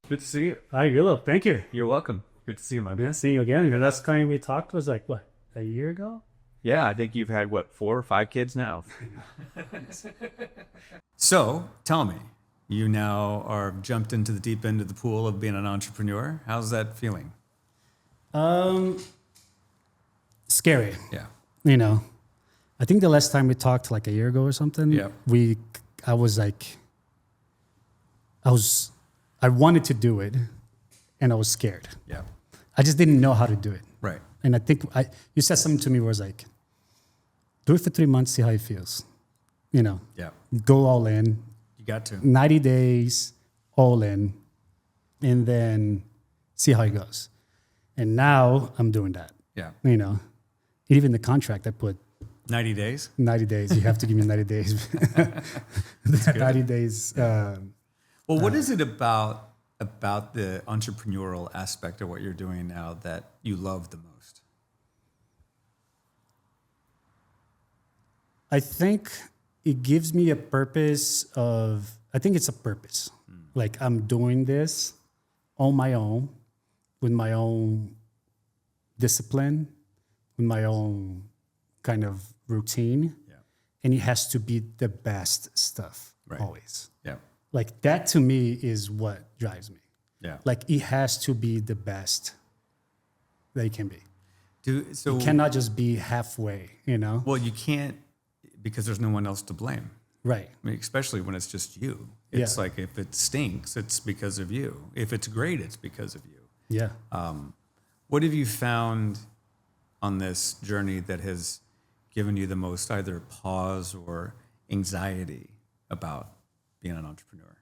Good to see you. Hi, Yellow. Thank you. You're welcome. Good to see you, my man. See you again. The last time we talked was like, what, a year ago? Yeah, I think you've had, what, 4 or 5 kids now? So tell me, you now are jumped into the deep end of the pool of being an entrepreneur. How's that feeling? Scary. Yeah. You know, I think the last time we talked like a year ago or something, Yeah. I wanted to do it and I was scared. Yeah. I just didn't know how to do it. Right. And I think you said something to me where it's like, do it for 3 months, see how it feels. You know, Yeah. go all in, You got to. 90 days, all in, and then see how it goes. And now I'm doing that. Yeah. You know, even the contract I put 90 days. 90 days. You have to give me 90 days. 90 days. Well, what is it about the entrepreneurial aspect of what you're doing now that you love the most? I think it gives me a purpose I think it's a purpose. Like I'm doing this on my own, with my own discipline, with my own kind of routine. Yeah. And it has to be the best stuff Right. always. Yeah. Like that to me is what drives me. Yeah. Like it has to be the best that it can be. So It cannot just be halfway, you know? well, you can't because there's no one else to blame. Right. I mean, especially when it's just you. It's Yeah. like if it stinks, it's because of you. If it's great, it's because of you. Yeah. What have you found on this journey that has given you the most either pause or anxiety about being an entrepreneur?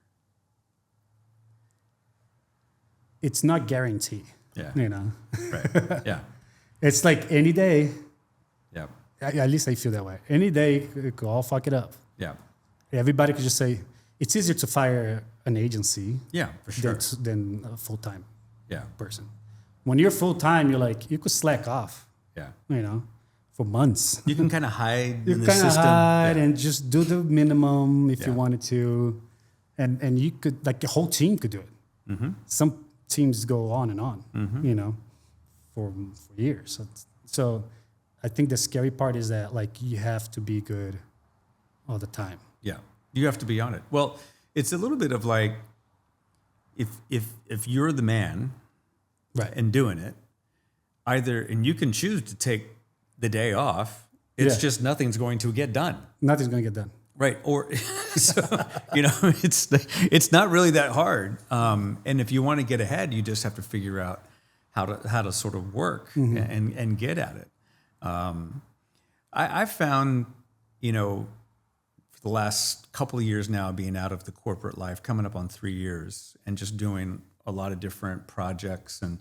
It's not guaranteed, Yeah. you know? Right. Yeah. It's like any day, Yeah. at least I feel that way. Any day, it could all fuck it up. Yeah. Everybody could just say, it's easier to fire an agency Yeah, for sure. than a full-time Yeah. person. When you're full-time, you're like, you could slack off, Yeah. you know, for months. You can kind of hide You in the kind of system. hide Yeah. and just do the minimum if you Yeah. wanted to. And you could, like the whole team could do it. Mm-hmm. Some teams go on and on, you know, for years. So I think the scary part is that like you have to be good all the time. Yeah, you have to be on it. Well, it's a little bit of like if you're the man, Right. and doing it, and you can choose to take the day off. It's Yeah. just nothing's going to get done, Nothing's going to get done. right? Or so it's not really that hard. And if you want to get ahead, you just have to figure out how to sort of work and get at it. I found, for the last couple of years now, being out of the corporate life, coming up on 3 years, and just doing a lot of different projects and,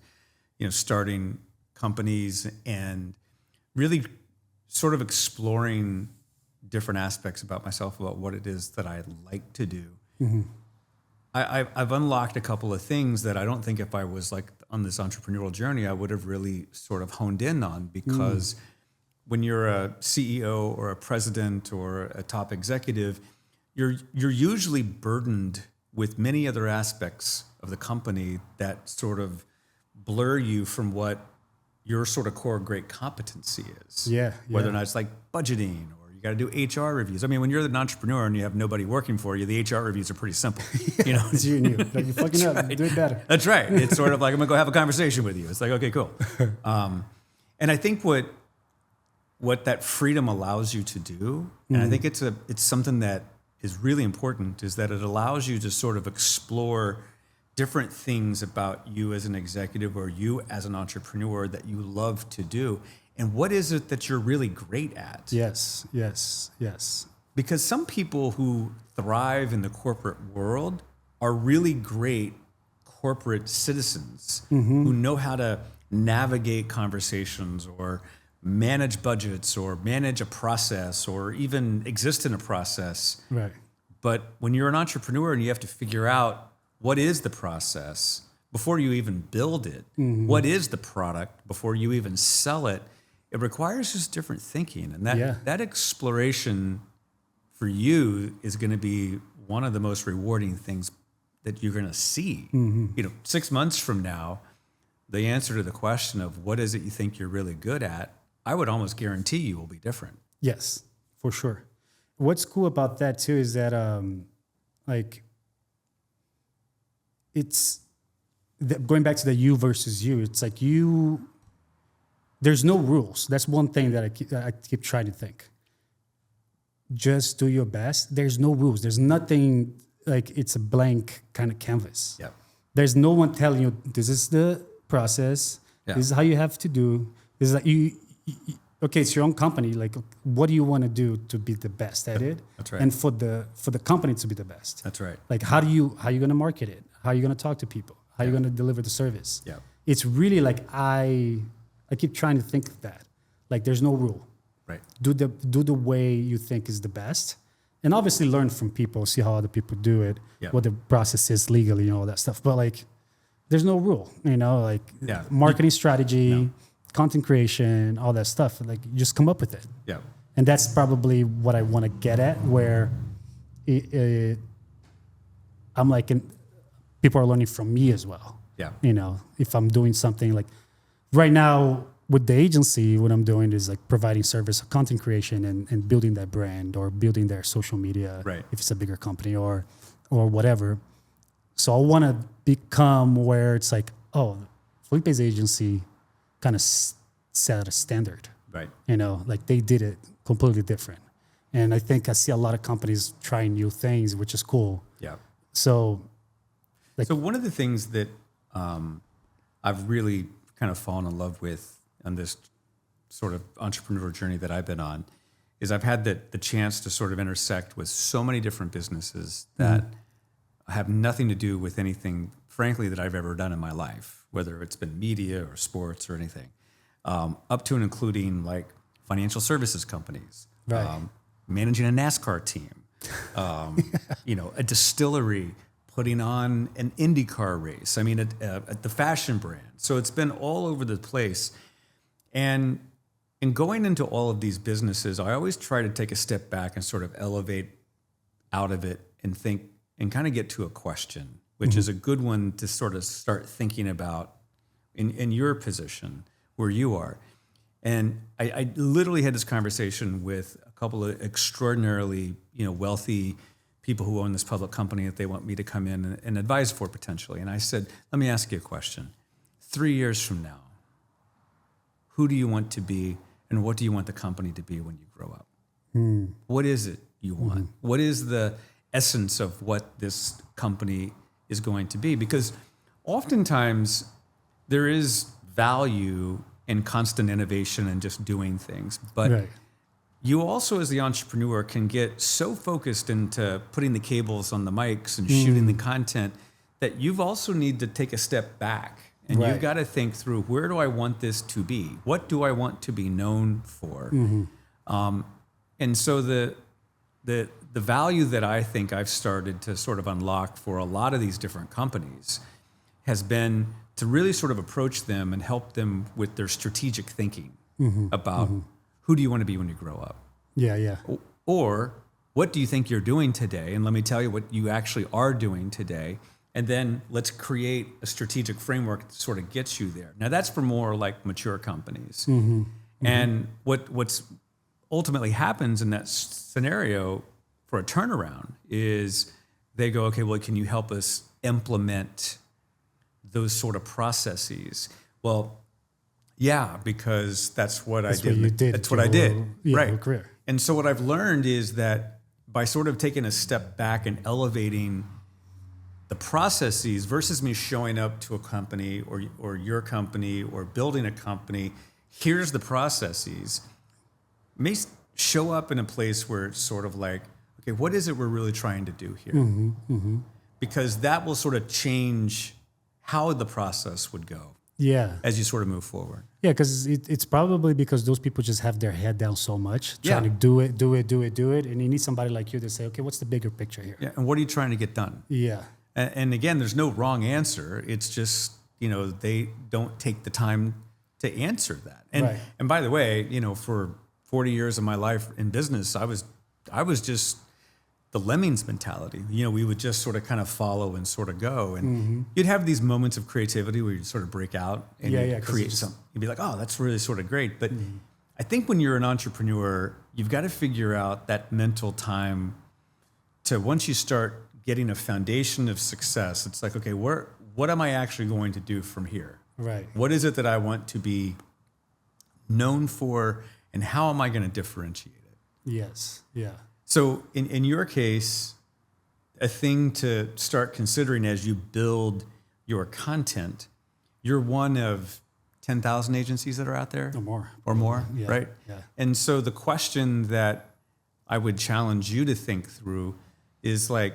starting companies and really sort of exploring different aspects about myself, about what it is that I like to do. I've unlocked a couple of things that I don't think if I was like on this entrepreneurial journey, I would have really sort of honed in on, because when you're a CEO or a president or a top executive, you're usually burdened with many other aspects of the company that sort of blur you from what your sort of core great competency is. Yeah. Whether or not it's like budgeting, or you got to do HR reviews. I mean, when you're an entrepreneur and you have nobody working for you, the HR reviews are pretty simple. It's you and you. Like, you're fucking up. right. Do it better. That's right. It's sort of like, I'm gonna go have a conversation with you. It's like, okay, cool. And I think what that freedom allows you to do, and I think it's something that is really important, is that it allows you to sort of explore different things about you as an executive or you as an entrepreneur that you love to do. And what is it that you're really great at? Yes. Because some people who thrive in the corporate world are really great corporate citizens who know how to navigate conversations or manage budgets or manage a process or even exist in a process. Right. But when you're an entrepreneur and you have to figure out what is the process before you even build it, what is the product before you even sell it, it requires just different thinking. And that exploration for you is going to be one of the most rewarding things that you're going to see. You know, 6 months from now, the answer to the question of what is it you think you're really good at, I would almost guarantee you will be different. Yes, for sure. What's cool about that too is that like it's going back to the you versus you. It's like there's no rules. That's one thing that I keep trying to think. Just do your best. There's no rules. There's nothing, like it's a blank kind of canvas. Yeah. There's no one telling you this is the process. Yeah. This is how you have to do. This is like you okay, it's your own company. Like, what do you want to do to be the best at it? That's right. And for the company to be the best. That's right. Like, how you going to market it? How are you going to talk to people? How are you going to deliver the service? Yeah. It's really like I keep trying to think of that. Like, there's no rule. Right. Do the way you think is the best, and obviously learn from people, see how other people do it, Yeah. what the process is legally and all that stuff. But like, there's no rule, like Yeah. marketing strategy, content creation, all that stuff. Like, you just come up with it. Yeah. And that's probably what I want to get at, where I'm like, people are learning from me as well. Yeah. If I'm doing something like right now with the agency, what I'm doing is like providing service of content creation and building that brand or building their social media, Right. if it's a bigger company or whatever. So I want to become where it's like, oh, Felipe's agency kind of set a standard. Right. Like they did it completely different. And I think I see a lot of companies trying new things, which is cool. Yeah. So one of the things that I've really kind of fallen in love with on this sort of entrepreneur journey that I've been on is I've had the chance to sort of intersect with so many different businesses that have nothing to do with anything, frankly, that I've ever done in my life, whether it's been media or sports or anything, up to and including like financial services companies, Right. Managing a NASCAR team, a distillery, putting on an IndyCar race. I mean, at the fashion brand. So it's been all over the place. And in going into all of these businesses, I always try to take a step back and sort of elevate out of it and think and kind of get to a question, which is a good one to sort of start thinking about in your position where you are. And I literally had this conversation with a couple of extraordinarily, wealthy people who own this public company that they want me to come in and advise for potentially. And I said, let me ask you a question. 3 years from now, who do you want to be and what do you want the company to be when you grow up? What is it you want? What is the essence of what this company is going to be? Because oftentimes there is value in constant innovation and just doing things. But right. you also, as the entrepreneur, can get so focused into putting the cables on the mics and shooting the content that you've also need to take a step back. And Right. you've got to think through, where do I want this to be? What do I want to be known for? And so the value that I think I've started to sort of unlock for a lot of these different companies has been to really sort of approach them and help them with their strategic thinking about who do you want to be when you grow up? Yeah. Or what do you think you're doing today? And let me tell you what you actually are doing today. And then let's create a strategic framework that sort of gets you there. Now that's for more like mature companies. And what's ultimately happens in that scenario for a turnaround is they go, okay, well, can you help us implement those sort of processes? Well, yeah, because that's what I did. What you did. That's what I did. Right. Your career. And so what I've learned is that by sort of taking a step back and elevating the processes versus me showing up to a company or your company or building a company, here's the processes, may show up in a place where it's sort of like, okay, what is it we're really trying to do here? Because that will sort of change how the process would go Yeah. as you sort of move forward. Yeah, because it's probably because those people just have their head down so much, trying Yeah. to do it. And you need somebody like you to say, okay, what's the bigger picture here? Yeah, and what are you trying to get done? Yeah. And again, there's no wrong answer. It's just, they don't take the time to answer that. And Right. and by the way, for 40 years of my life in business, I was just the lemmings mentality. We would just sort of kind of follow and sort of go. And you'd have these moments of creativity where you'd sort of break out and you'd create something. You'd be like, oh, that's really sort of great. But I think when you're an entrepreneur, you've got to figure out that mental time to, once you start getting a foundation of success, it's like, okay, what am I actually going to do from here? Right. What is it that I want to be known for, and how am I going to differentiate it? Yes. Yeah. So in your case, a thing to start considering as you build your content, you're one of 10,000 agencies that are out there? Or more, Yeah. right? Yeah. And so the question that I would challenge you to think through is like,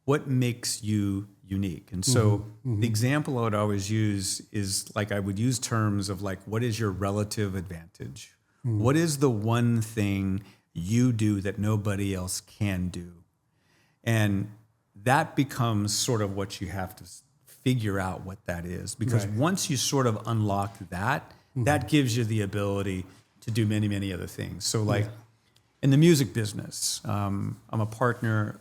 what makes you unique? And so the example I would always use is like, I would use terms of like, what is your relative advantage? What is the one thing you do that nobody else can do? And that becomes sort of what you have to figure out what that is. Because once you sort of unlock that, that gives you the ability to do many, many other things. So like in the music business, I'm a partner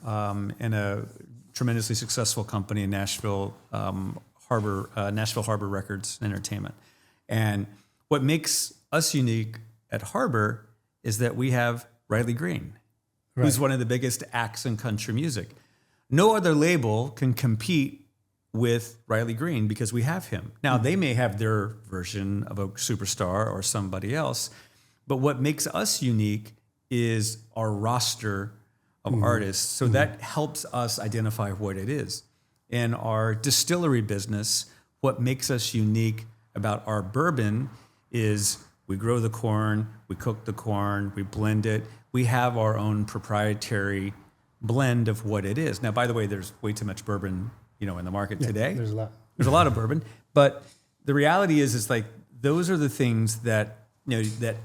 in a tremendously successful company in Nashville Harbor Records and Entertainment. And what makes us unique at Harbor is that we have Riley Green, who's one of the biggest acts in country music. No other label can compete with Riley Green because we have him. Now, they may have their version of a superstar or somebody else, but what makes us unique is our roster of artists. So that helps us identify what it is. In our distillery business, what makes us unique about our bourbon is we grow the corn, we cook the corn, we blend it. We have our own proprietary blend of what it is. Now, by the way, there's way too much bourbon, in the market today. There's a lot. There's a lot of bourbon, but the reality is like those are the things that that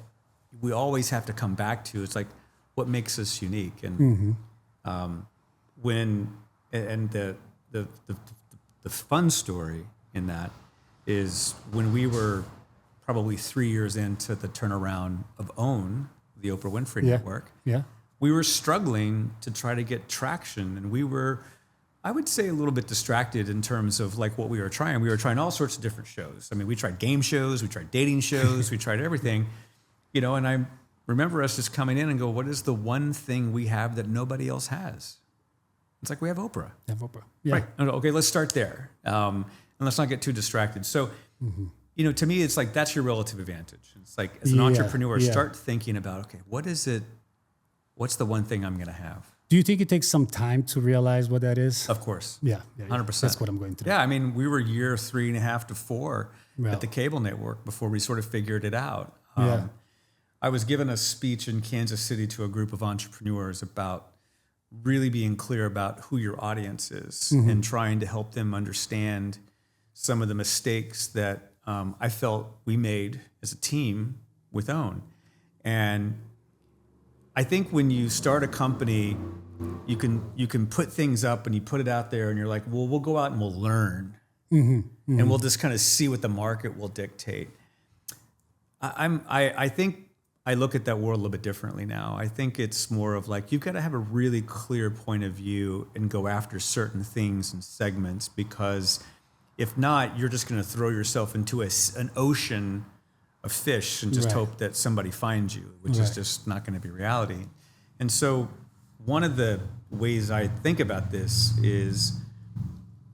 we always have to come back to. It's like what makes us unique, and the fun story in that is when we were probably 3 years into the turnaround of OWN, the Oprah Winfrey Network. Yeah. We were struggling to try to get traction, and we were, I would say, a little bit distracted in terms of like what we were trying. We were trying all sorts of different shows. I mean, we tried game shows, we tried dating shows, we tried everything, and I remember us just coming in and go, what is the one thing we have that nobody else has? It's like, we have Oprah. Yeah. Right. Okay, let's start there. And let's not get too distracted. So, to me, it's like, that's your relative advantage. It's like, as an entrepreneur, start thinking about, okay, what's the one thing I'm going to have? Do you think it takes some time to realize what that is? Of course. Yeah. 100%. That's what I'm going through. Yeah, I mean, we were year 3.5 to 4 at the cable network before we sort of figured it out. I was given a speech in Kansas City to a group of entrepreneurs about really being clear about who your audience is and trying to help them understand some of the mistakes that I felt we made as a team with OWN. And I think when you start a company, you can put things up and you put it out there and you're like, well, we'll go out and we'll learn. And we'll just kind of see what the market will dictate. I think I look at that world a little bit differently now. I think it's more of like, you've got to have a really clear point of view and go after certain things and segments, because if not, you're just going to throw yourself into an ocean of fish and just hope that somebody finds you, which is just not going to be reality. And so one of the ways I think about this is,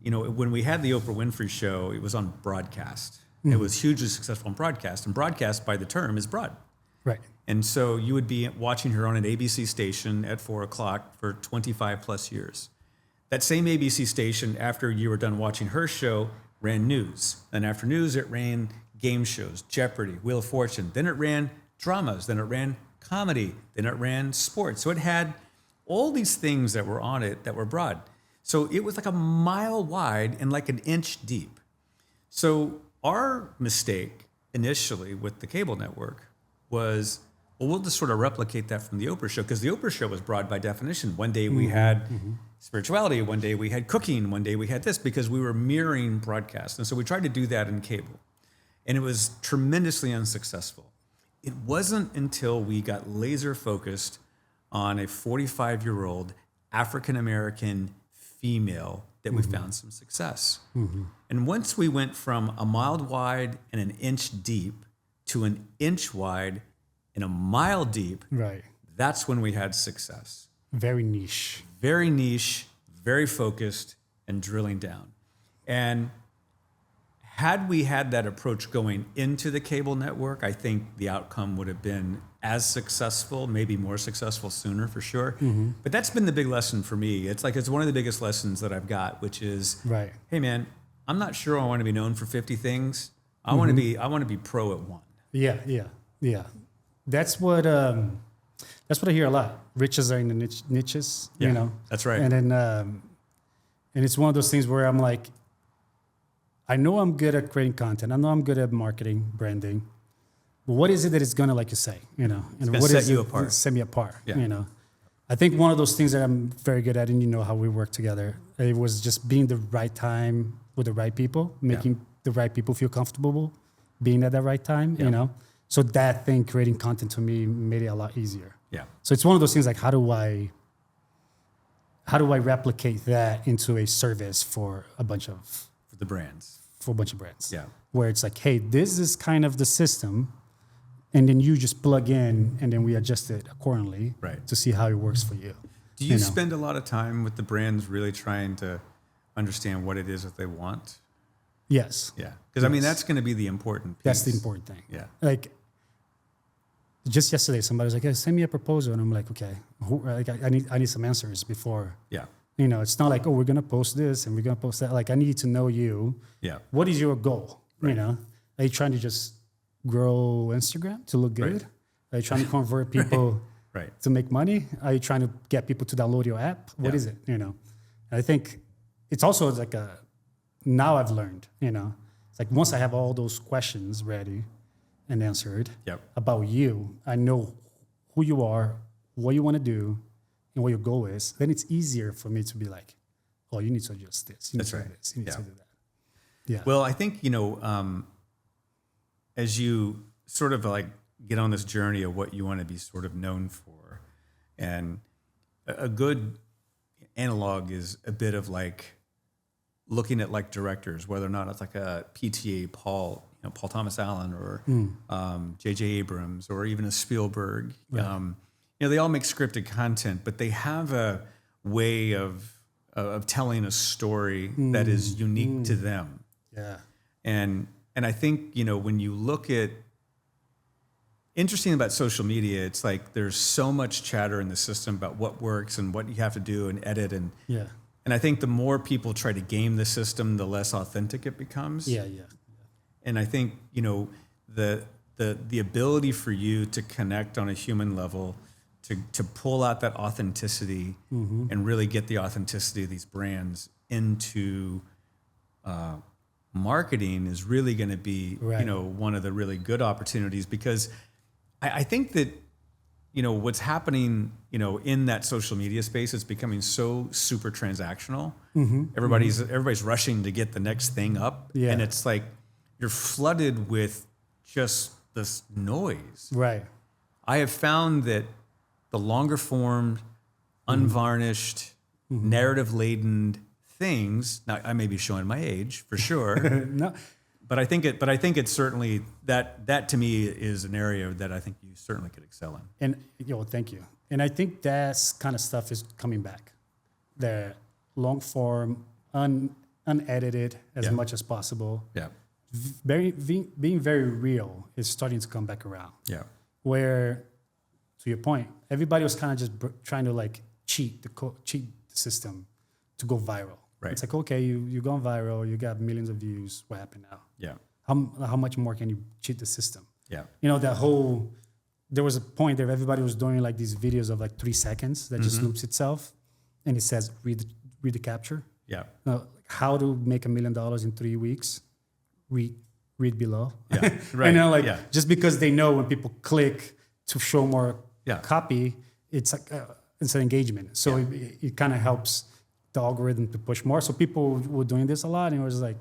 when we had the Oprah Winfrey Show, it was on broadcast. It was hugely successful on broadcast, and broadcast by the term is broad. Right. And so you would be watching her on an ABC station at 4:00 for 25 plus years. That same ABC station, after you were done watching her show, ran news. And after news, it ran game shows, Jeopardy, Wheel of Fortune. Then it ran dramas. Then it ran comedy. Then it ran sports. So it had all these things that were on it that were broad. So it was like a mile wide and like an inch deep. So our mistake initially with the cable network was, well, we'll just sort of replicate that from the Oprah Show, because the Oprah Show was broad by definition. One day we had spirituality, one day we had cooking, one day we had this, because we were mirroring broadcast. And so we tried to do that in cable, and it was tremendously unsuccessful. It wasn't until we got laser focused on a 45-year-old African-American female that we found some success. And once we went from a mile wide and an inch deep to an inch wide and a mile deep, Right. that's when we had success. Very niche. Very niche, very focused, and drilling down. And had we had that approach going into the cable network, I think the outcome would have been as successful, maybe more successful sooner for sure. But that's been the big lesson for me. It's one of the biggest lessons that I've got, which is, Right. hey man, I'm not sure I want to be known for 50 things. I want to be pro at one. Yeah. That's what I hear a lot. Riches are in the niches, Yeah, you know. that's right. And then and it's one of those things where I'm like, I know I'm good at creating content. I know I'm good at marketing, branding. But what is it that is gonna, like you say, you know, and gonna what set is you it apart. that set me apart? Yeah. You know. I think one of those things that I'm very good at, and you know how we work together, it was just being the right time with the right people, making the right people feel comfortable being at the right time, you know. So that thing, creating content to me, made it a lot easier. Yeah. So it's one of those things like, how do I replicate that into a service for a bunch of For the brands. brands? Yeah. Where it's like, hey, this is kind of the system, and then you just plug in, and then we adjust it accordingly, Right. to see how it works for you. Do you know? spend a lot of time with the brands really trying to understand what it is that they want? Yes, Yeah. Because I mean, that's going to be the important piece. that's the important thing. Yeah. Like just yesterday, somebody was like, hey, send me a proposal, and I'm like, okay, I need some answers before. Yeah. You know, it's not like, oh, we're gonna post this and we're gonna post that. Like, I need to know you. Yeah. What is your goal? You know, are you trying to just grow Instagram to look good? Right. Are you trying to convert people Right. to make money? Are you trying to get people to download your app? What is it? You know, and I think it's also like now I've learned, you know, it's like once I have all those questions ready and answered Yep. about you, I know who you are, what you want to do, and what your goal is. Then it's easier for me to be like, oh, you need to adjust this. You need That's to right. do this. You need Yeah. to do that. Yeah. Well, I think, as you sort of like get on this journey of what you want to be sort of known for, and a good analog is a bit of like looking at like directors, whether or not it's like a PTA, Paul Thomas Allen, or J.J. Abrams, or even a Spielberg. They all make scripted content, but they have a way of telling a story that is unique to them. Yeah. And I think, when you look at, interesting about social media, it's like there's so much chatter in the system about what works and what you have to do and edit. And I think the more people try to game the system, the less authentic it becomes. Yeah. And I think, the ability for you to connect on a human level, to pull out that authenticity and really get the authenticity of these brands into marketing is really going to be, one of the really good opportunities, because I think that, what's happening, in that social media space, it's becoming so super transactional. Everybody's rushing to get the next thing up. Yeah. And it's like, you're flooded with just this noise. Right. I have found that the longer form, unvarnished, narrative laden things. Now, I may be showing my age for sure. No. But I think it's certainly that to me is an area that I think you certainly could excel in. And thank you. And I think that kind of stuff is coming back. The long form, unedited as much as possible. Yeah. Being very real is starting to come back around. Yeah. Where, to your point, everybody was kind of just trying to like cheat the system to go viral. Right. It's like, okay, you gone viral, you got millions of views. What happened now? Yeah. How much more can you cheat the system? Yeah. There was a point there everybody was doing like these videos of like 3 seconds that just loops itself, and it says read the capture. Yeah. How to make $1 million in 3 weeks? Read below. Yeah. Right. Just because they know when people click to show more Yeah. copy, it's like it's an engagement. So it kind of helps the algorithm to push more. So people were doing this a lot, and it was like,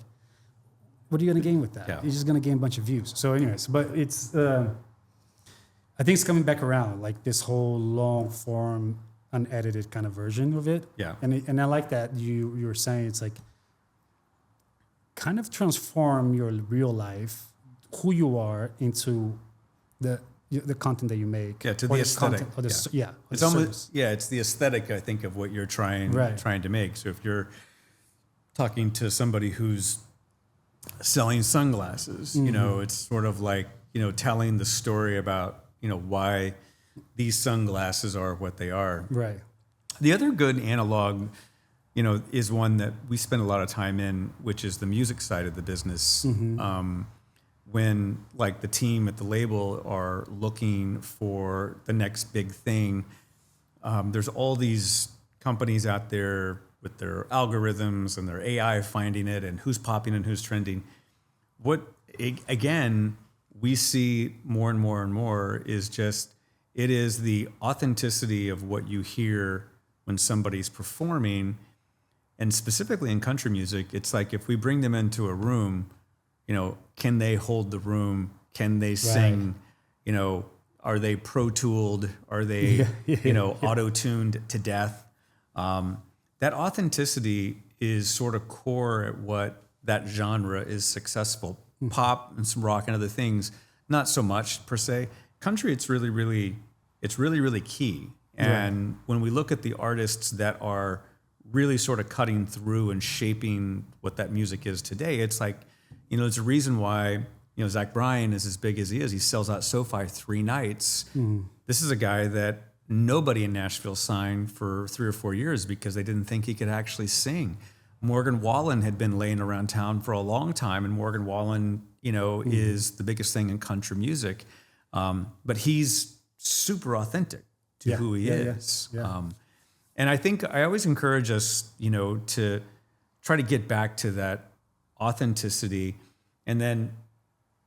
what are you going to gain with that? Yeah. You're just going to gain a bunch of views. So anyways, but it's, I think it's coming back around, like this whole long form, unedited kind of version of it. Yeah. And I like that you were saying it's like kind of transform your real life, who you are, into the content that you make. Yeah, to or the aesthetic. content, or the, yeah. or It's the almost service. it's the aesthetic, I think, of what you're trying to make. So if you're talking to somebody who's selling sunglasses, you know, it's sort of like, you know, telling the story about, you know, why these sunglasses are what they are. Right. The other good analog, you know, is one that we spend a lot of time in, which is the music side of the business. When like the team at the label are looking for the next big thing, there's all these companies out there with their algorithms and their AI finding it and who's popping and who's trending. Again, we see more and more and more is just, it is the authenticity of what you hear when somebody's performing. And specifically in country music, it's like if we bring them into a room, you know, can they hold the room? Can they sing? You know, are they pro-tooled? Are they, you know, auto-tuned to death? That authenticity is sort of core at what that genre is successful. Pop and some rock and other things, not so much per se. Country, it's really key. And when we look at the artists that are really sort of cutting through and shaping what that music is today, it's like, you know, there's a reason why, you know, Zach Bryan is as big as he is. He sells out SoFi 3 nights. This is a guy that nobody in Nashville signed for 3 or 4 years because they didn't think he could actually sing. Morgan Wallen had been laying around town for a long time, and Morgan Wallen, you know, is the biggest thing in country music. But he's super authentic to who he is. And I think I always encourage us, you know, to try to get back to that authenticity. And then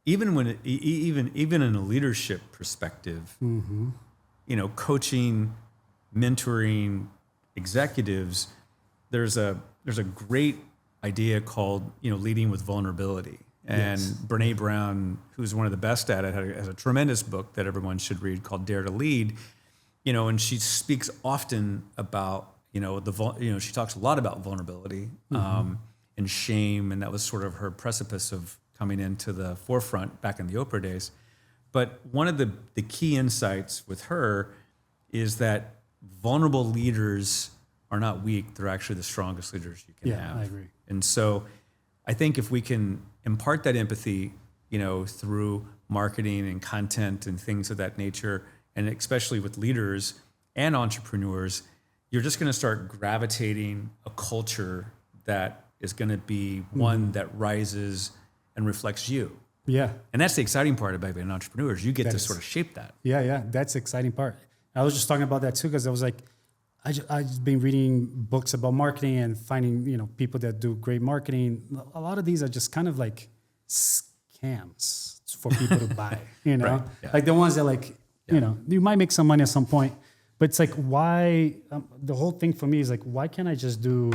even when even in a leadership perspective, you know, coaching, mentoring executives, there's a great idea called, you know, leading with vulnerability. And Brene Brown, who's one of the best at it, has a tremendous book that everyone should read called Dare to Lead. You know, and she speaks often about, you know, she talks a lot about vulnerability and shame, and that was sort of her precipice of coming into the forefront back in the Oprah days. But one of the key insights with her is that vulnerable leaders are not weak; they're actually the strongest leaders you can have. I agree. And so, I think if we can impart that empathy, you know, through marketing and content and things of that nature, and especially with leaders and entrepreneurs, you're just going to start gravitating a culture that is going to be one that rises and reflects you. Yeah. And that's the exciting part about being an entrepreneur, is you get to sort of shape that. Yeah. That's the exciting part. I was just talking about that too, because I was like, I just been reading books about marketing and finding, you know, people that do great marketing. A lot of these are just kind of like scams for people to buy, you know, Right, yeah. like the ones that like, you know, you might make some money at some point, but it's like, why, the whole thing for me is like, why can't I just do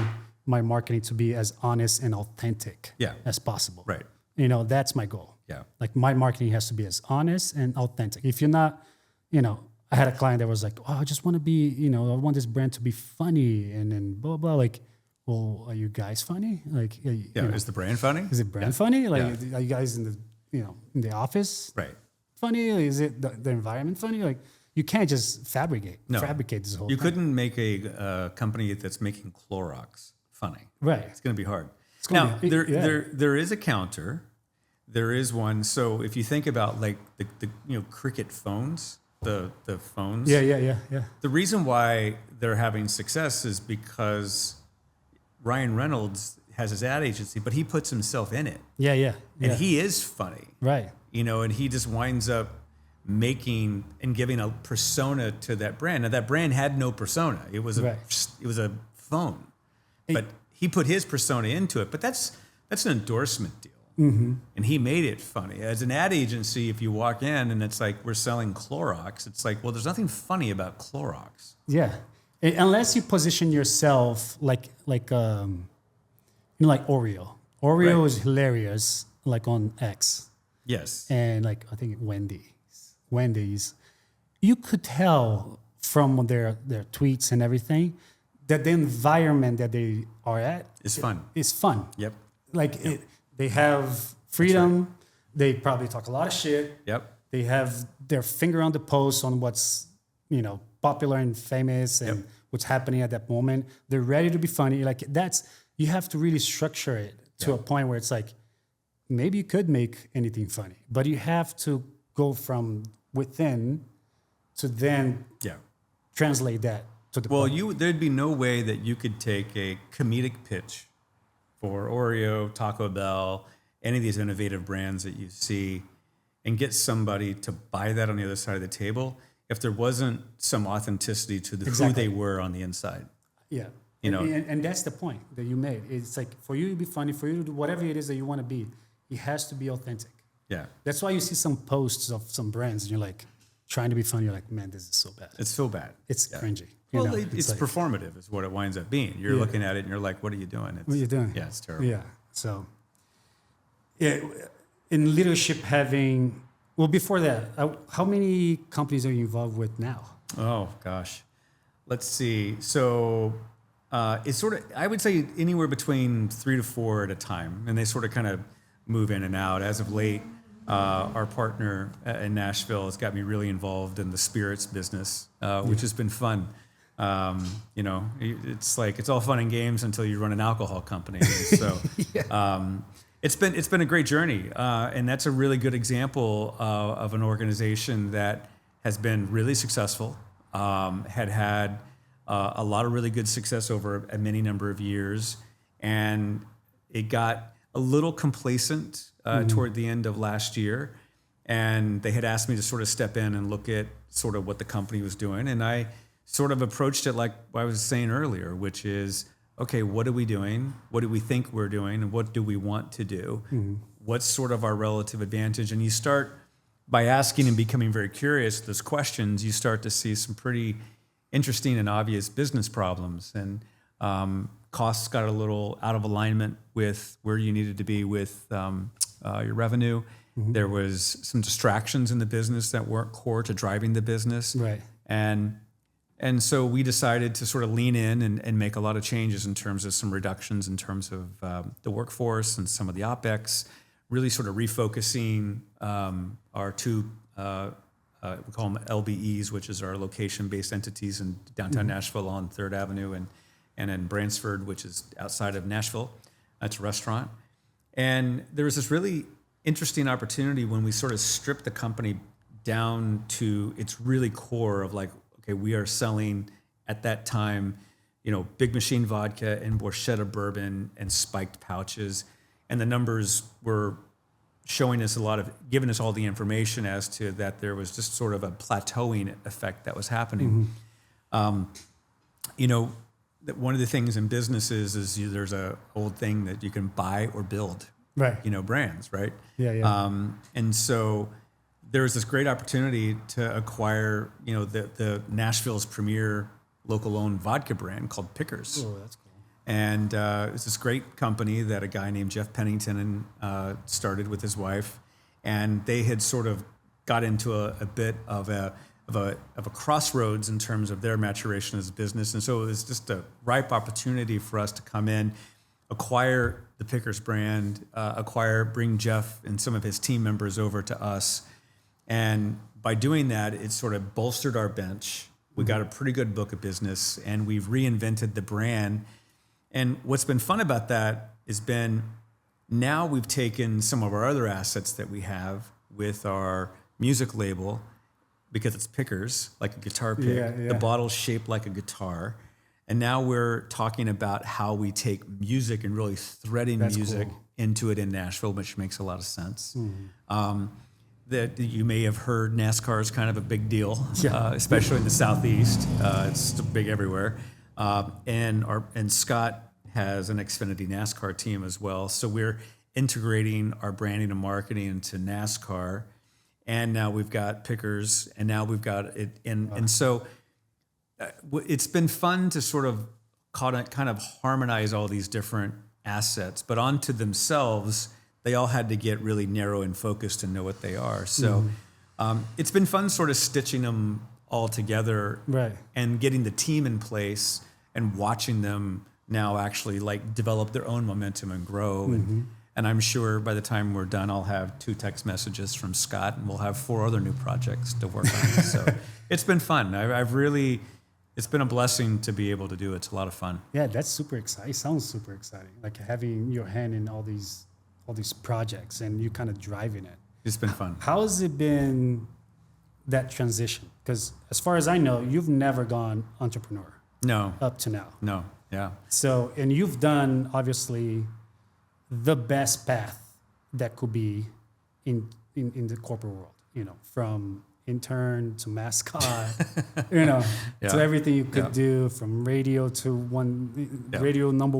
my marketing to be as honest and authentic as possible? Right. You know, that's my goal. Yeah. Like my marketing has to be as honest and authentic. If you're not, you know, I had a client that was like, oh, I just want to be, you know, I want this brand to be funny and then blah, blah. Like, well, are you guys funny? Like, you know, Is the brand funny? is it brand funny? Like, are you guys in the, you know, in the office? Right. Funny? Is it the environment funny? Like, you can't just fabricate this whole You thing. couldn't make a company that's making Clorox funny. Right. It's going to be hard. gonna Now, be- there is a counter. There is one. So if you think about like the you know, Cricket phones, the phones. Yeah. The reason why they're having success is because Ryan Reynolds has his ad agency, but he puts himself in it. Yeah. And he is funny. Right. You know, and he just winds up making and giving a persona to that brand. Now that brand had no persona. It was a phone. But he put his persona into it. But that's an endorsement deal. And he made it funny. As an ad agency, if you walk in and it's like, we're selling Clorox, it's like, well, there's nothing funny about Clorox. Yeah. Unless you position yourself like you know, like Oreo. Oreo is hilarious, like on X. Yes. And like I think Wendy's. You could tell from their tweets and everything, that the environment that they are at It's fun. is fun. Yep. Like they have freedom. They probably talk a lot of shit. Yep. They have their finger on the pulse on what's, popular and famous and what's happening at that moment. They're ready to be funny. Like you have to really structure it to a point where it's like, maybe you could make anything funny, but you have to go from within to then translate that to the public. There'd be no way that you could take a comedic pitch for Oreo, Taco Bell, any of these innovative brands that you see, and get somebody to buy that on the other side of the table if there wasn't some authenticity to who they were on the inside. Yeah. And that's the point that you made. It's like, for you to be funny, for you to do whatever it is that you want to be, it has to be authentic. Yeah. That's why you see some posts of some brands and you're like, trying to be funny, you're like, man, this is so bad. It's so bad. It's cringy. It's like, performative is what it winds up being. You're looking at it and you're like, what are you doing? What are you doing? Yeah, it's terrible. Yeah. So, in leadership before that, how many companies are you involved with now? Oh, gosh. Let's see. So it's sort of, I would say anywhere between 3 to 4 at a time. And they sort of kind of move in and out. As of late, our partner in Nashville has got me really involved in the spirits business, which has been fun. It's like, it's all fun and games until you run an alcohol company. And so it's been a great journey. And that's a really good example of an organization that has been really successful, had a lot of really good success over a many number of years. And it got a little complacent toward the end of last year. And they had asked me to sort of step in and look at sort of what the company was doing. And I sort of approached it like I was saying earlier, which is, okay, what are we doing? What do we think we're doing? And what do we want to do? What's sort of our relative advantage? And you start by asking and becoming very curious those questions, you start to see some pretty interesting and obvious business problems. And costs got a little out of alignment with where you needed to be with your revenue. There was some distractions in the business that weren't core to driving the business. Right. And so we decided to sort of lean in and make a lot of changes in terms of some reductions in terms of the workforce and some of the OpEx, really sort of refocusing our two, we call them LBEs, which is our location-based entities in downtown Nashville on 3rd Avenue and in Bransford, which is outside of Nashville. That's a restaurant. And there was this really interesting opportunity when we sort of stripped the company down to its really core of like, okay, we are selling at that time, Big Machine vodka and Borchetta bourbon and spiked pouches. And the numbers were showing us giving us all the information as to that there was just sort of a plateauing effect that was happening. One of the things in businesses is there's a old thing that you can buy or build, right? Brands, right? Yeah. And so there was this great opportunity to acquire, the Nashville's premier local-owned vodka brand called Pickers. Oh, that's cool. And it's this great company that a guy named Jeff Pennington started with his wife, and they had sort of got into a bit of a crossroads in terms of their maturation as a business. And so it was just a ripe opportunity for us to come in, acquire the Pickers brand, bring Jeff and some of his team members over to us. And by doing that, it sort of bolstered our bench. We got a pretty good book of business, and we've reinvented the brand. And what's been fun about that has been now we've taken some of our other assets that we have with our music label, because it's Pickers, like a guitar pick, the bottle's shaped like a guitar. And now we're talking about how we take music and really threading music into it in Nashville, which makes a lot of sense. That you may have heard NASCAR is kind of a big deal, especially in the Southeast. It's big everywhere. And Scott has an Xfinity NASCAR team as well. So we're integrating our branding and marketing into NASCAR. And now we've got Pickers, and now we've got it. And so it's been fun to sort of kind of harmonize all these different assets, but onto themselves, they all had to get really narrow and focused and know what they are. So it's been fun sort of stitching them all together, Right. and getting the team in place and watching them now actually like develop their own momentum and grow. And I'm sure by the time we're done, I'll have 2 text messages from Scott, and we'll have 4 other new projects to work on. So it's been fun. I've really, it's been a blessing to be able to do it. It's a lot of fun. Yeah, that's super exciting. It sounds super exciting. Like having your hand in all these projects and you kind of driving it. It's been fun. How has it been, that transition? Because as far as I know, you've never gone entrepreneur No, up to now. no, yeah. So, and you've done obviously the best path that could be in the corporate world, you know, from intern to mascot, you know, to everything you could do, from radio to radio number,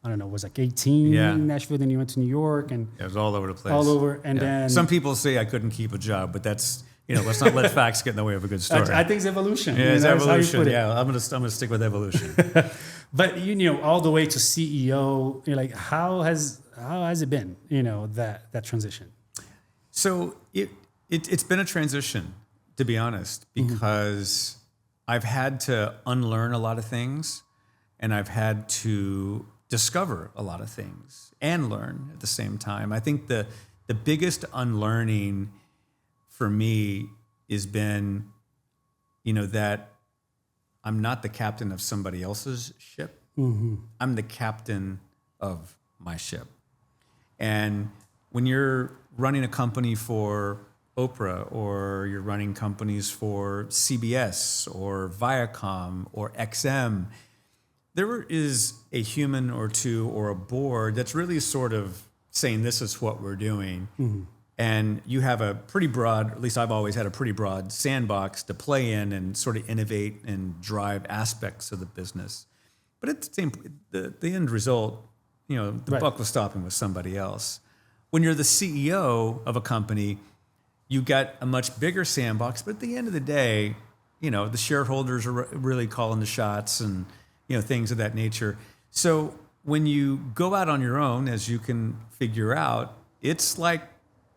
I don't know, was like 18 in Nashville, then you went to New York, and It was all over the place. all over. And then Some people say I couldn't keep a job, but that's, you know, let's not let facts get in the way of a good story. I think it's evolution. Yeah, it's That's how you evolution. put it. Yeah, I'm gonna stick with evolution. But you know, all the way to CEO, you're like, how has it been? You know, that transition. So it's been a transition, to be honest, because I've had to unlearn a lot of things, and I've had to discover a lot of things and learn at the same time. I think the biggest unlearning for me has been, you know, that I'm not the captain of somebody else's ship. I'm the captain of my ship. And when you're running a company for Oprah, or you're running companies for CBS or Viacom or XM, there is a human or two or a board that's really sort of saying, this is what we're doing. And you have a pretty broad, at least I've always had a pretty broad sandbox to play in and sort of innovate and drive aspects of the business. But at the same, the end result, you know, the buck was stopping with somebody else. When you're the CEO of a company, you got a much bigger sandbox, but at the end of the day, you know, the shareholders are really calling the shots and, you know, things of that nature. So when you go out on your own, as you can figure out, it's like,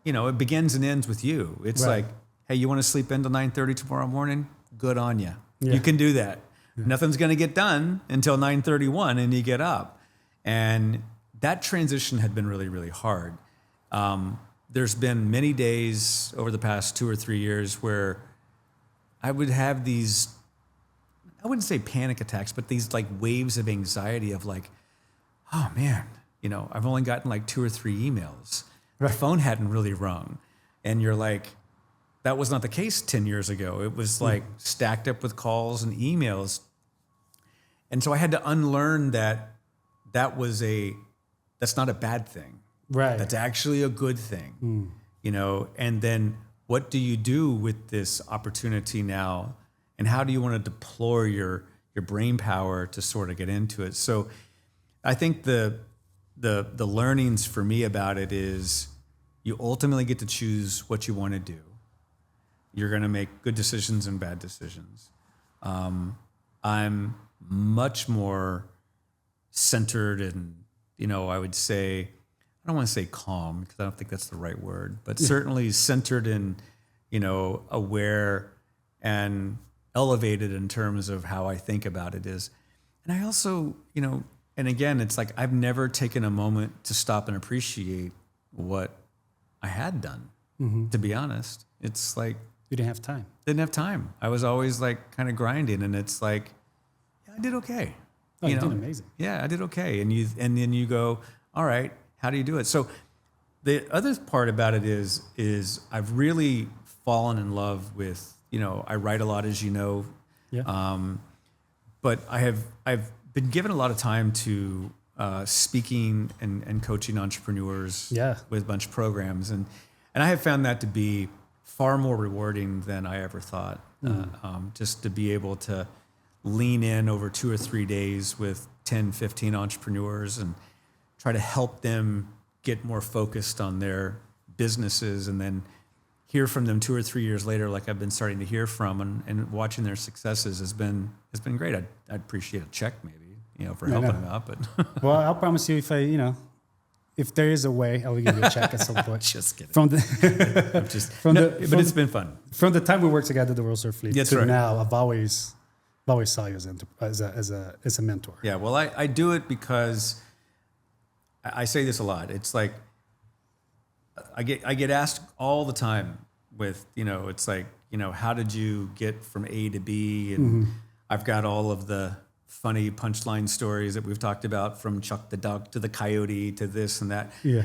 you know, it begins and ends with you. It's like, hey, you want to sleep until 9:30 tomorrow morning? Good on you. You can do that. Nothing's going to get done until 9:31 and you get up. And that transition had been really, really hard. There's been many days over the past 2 or 3 years where I would have these, I wouldn't say panic attacks, but these like waves of anxiety of like, oh man, you know, I've only gotten like 2 or 3 emails. The phone hadn't really rung. And you're like, that was not the case 10 years ago. It was like stacked up with calls and emails. And so I had to unlearn that that's not a bad thing. Right. That's actually a good thing, you know? And then what do you do with this opportunity now? And how do you want to deploy your brain power to sort of get into it? So I think the learnings for me about it is you ultimately get to choose what you want to do. You're going to make good decisions and bad decisions. I'm much more centered and, you know, I would say, I don't want to say calm because I don't think that's the right word, but certainly centered and, you know, aware and elevated in terms of how I think about it is. And I also, you know, and again, it's like I've never taken a moment to stop and appreciate what I had done, to be honest. It's like, You didn't have time. didn't have time. I was always like kind of grinding, and it's like, yeah, I did okay. Oh, you did amazing. Yeah, I did okay. And then you go, all right, how do you do it? So the other part about it is I've really fallen in love with, you know, I write a lot, as you know. Yeah. But I've been given a lot of time to speaking and coaching entrepreneurs with a bunch of programs. And I have found that to be far more rewarding than I ever thought. Just to be able to lean in over 2 or 3 days with 10, 15 entrepreneurs and try to help them get more focused on their businesses, and then hear from them 2 or 3 years later, like I've been starting to hear from, and watching their successes has been great. I'd appreciate a check maybe, you know, for helping them out. But Well, I'll promise you, if I, you know, if there is a way, I will give you a check at some point. Just kidding. From the I'm just, from no, the but from, it's been fun. from the time we worked together at the World Surf Fleet That's to right. now, I've always saw you as a mentor. Yeah, well, I do it because I say this a lot. It's like I get asked all the time with, it's like, how did you get from A to B? And I've got all of the funny punchline stories that we've talked about, from Chuck the Duck to the Coyote to this and that. Yeah.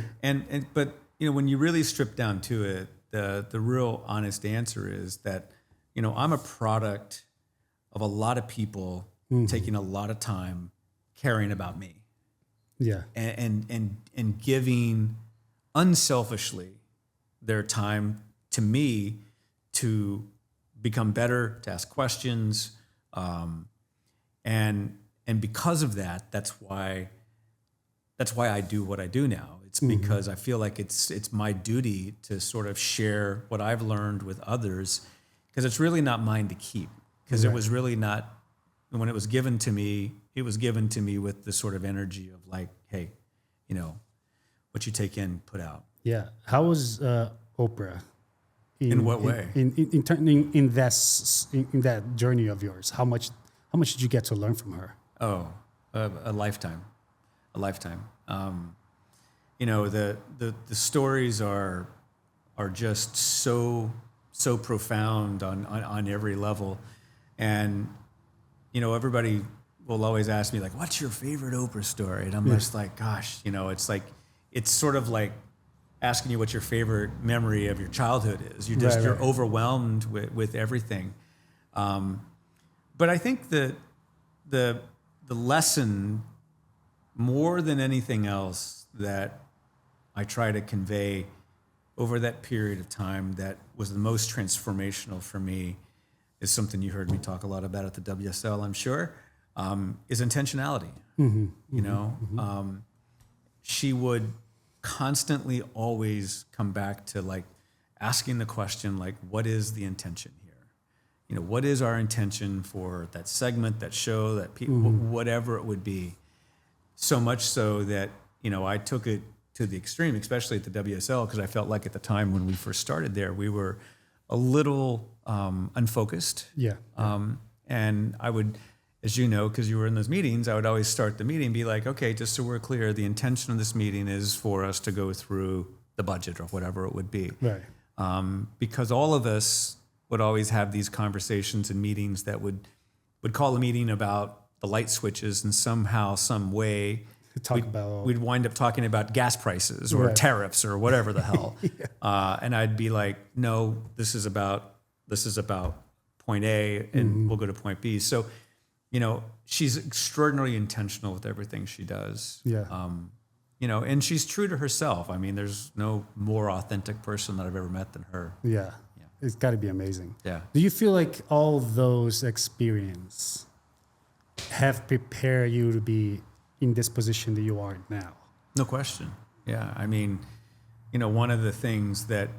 But when you really strip down to it, the real honest answer is that, I'm a product of a lot of people taking a lot of time caring about me. Yeah. And giving unselfishly their time to me to become better, to ask questions, and because of that, that's why I do what I do now. It's because I feel like it's my duty to sort of share what I've learned with others, because it's really not mine to keep. Because it was really not, when it was given to me, it was given to me with the sort of energy of like, hey, what you take in, put out. Yeah. How was Oprah? In what way? In that journey of yours, how much did you get to learn from her? Oh, a lifetime, a lifetime. The stories are just so profound on every level, and everybody will always ask me like, "What's your favorite Oprah story?" And I'm just like, "Gosh, it's like it's sort of like asking you what your favorite memory of your childhood is. You're overwhelmed with everything." But I think that the lesson, more than anything else, that I try to convey over that period of time that was the most transformational for me, is something you heard me talk a lot about at the WSL, I'm sure, is intentionality. She would constantly always come back to like asking the question, like, what is the intention here? What is our intention for that segment, that show, that whatever it would be? So much so that, I took it to the extreme, especially at the WSL, because I felt like at the time when we first started there, we were a little unfocused. Yeah. And I would, as you know, because you were in those meetings, I would always start the meeting and be like, okay, just so we're clear, the intention of this meeting is for us to go through the budget or whatever it would be. Right. Because all of us would always have these conversations and meetings that would call a meeting about the light switches, and somehow, some way, we'd wind up talking about gas prices or tariffs or whatever the hell. And I'd be like, no, this is about point A, and we'll go to point B. So, she's extraordinarily intentional with everything she does. Yeah. And she's true to herself. I mean, there's no more authentic person that I've ever met than her. Yeah. It's got to be amazing. Yeah. Do you feel like all those experience have prepared you to be in this position that you are now? No question. Yeah. I mean, one of the things that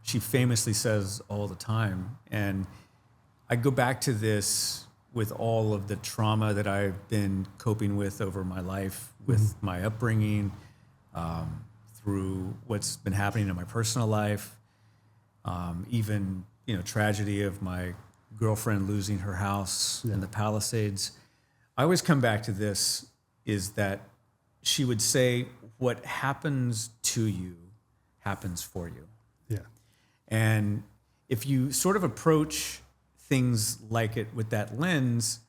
she famously says all the time, and I go back to this with all of the trauma that I've been coping with over my life, with my upbringing, through what's been happening in my personal life, even, tragedy of my girlfriend losing her house in the Palisades. I always come back to this, is that she would say, what happens to you happens for you. Yeah. And if you sort of approach things like it with that lens,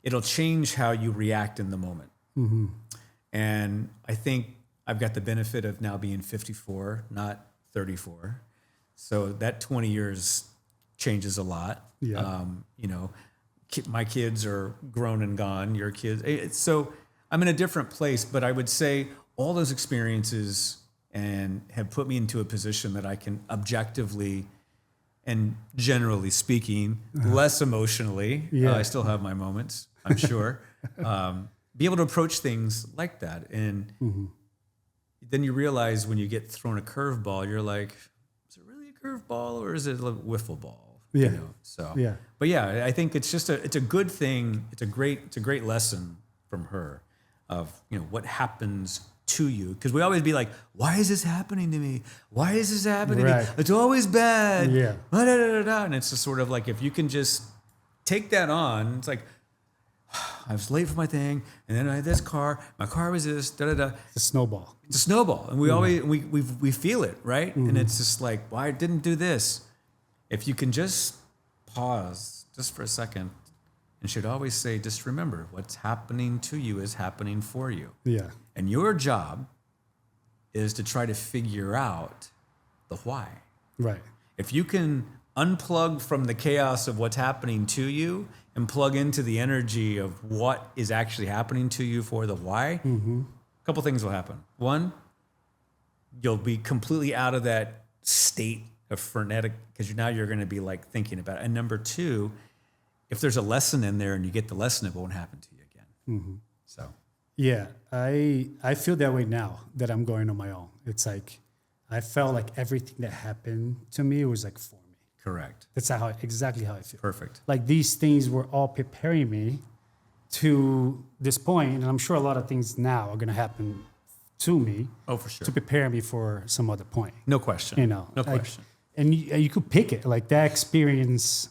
it'll change how you react in the moment. And I think I've got the benefit of now being 54, not 34. So that 20 years changes a lot. Yeah. My kids are grown and gone, your kids. So I'm in a different place, but I would say all those experiences and have put me into a position that I can objectively and generally speaking, less emotionally, I still have my moments, I'm sure, be able to approach things like that. And then you realize when you get thrown a curveball, you're like, is it really a curveball or is it a wiffle ball? Yeah. But yeah, I think it's just it's a good thing. It's a great lesson from her of, what happens to you? Because we always be like, why is this happening to me? Why is this happening to Right. me? It's always bad. Yeah. Da, da, da, da, da. And it's just sort of like, if you can just take that on, it's like, I was late for my thing, and then I had this car. My car was this. Da da da. It's a snowball. It's a snowball, and we always we feel it, right? And it's just like, well, I didn't do this. If you can just pause just for a second, and should always say, just remember, what's happening to you is happening for you, Yeah. and your job is to try to figure out the why. Right. If you can unplug from the chaos of what's happening to you and plug into the energy of what is actually happening to you for the why, a couple things will happen. One, you'll be completely out of that state of frenetic, because now you're going to be like thinking about it. And number two, if there's a lesson in there and you get the lesson, it won't happen to you again. So, Yeah, I feel that way now that I'm going on my own. It's like I felt like everything that happened to me was like for me. correct. That's exactly how I feel. Perfect. Like these things were all preparing me to this point, and I'm sure a lot of things now are going to happen to me Oh, for sure. to prepare me for some other point. No question. You know, No like, question. And you could pick it like that experience.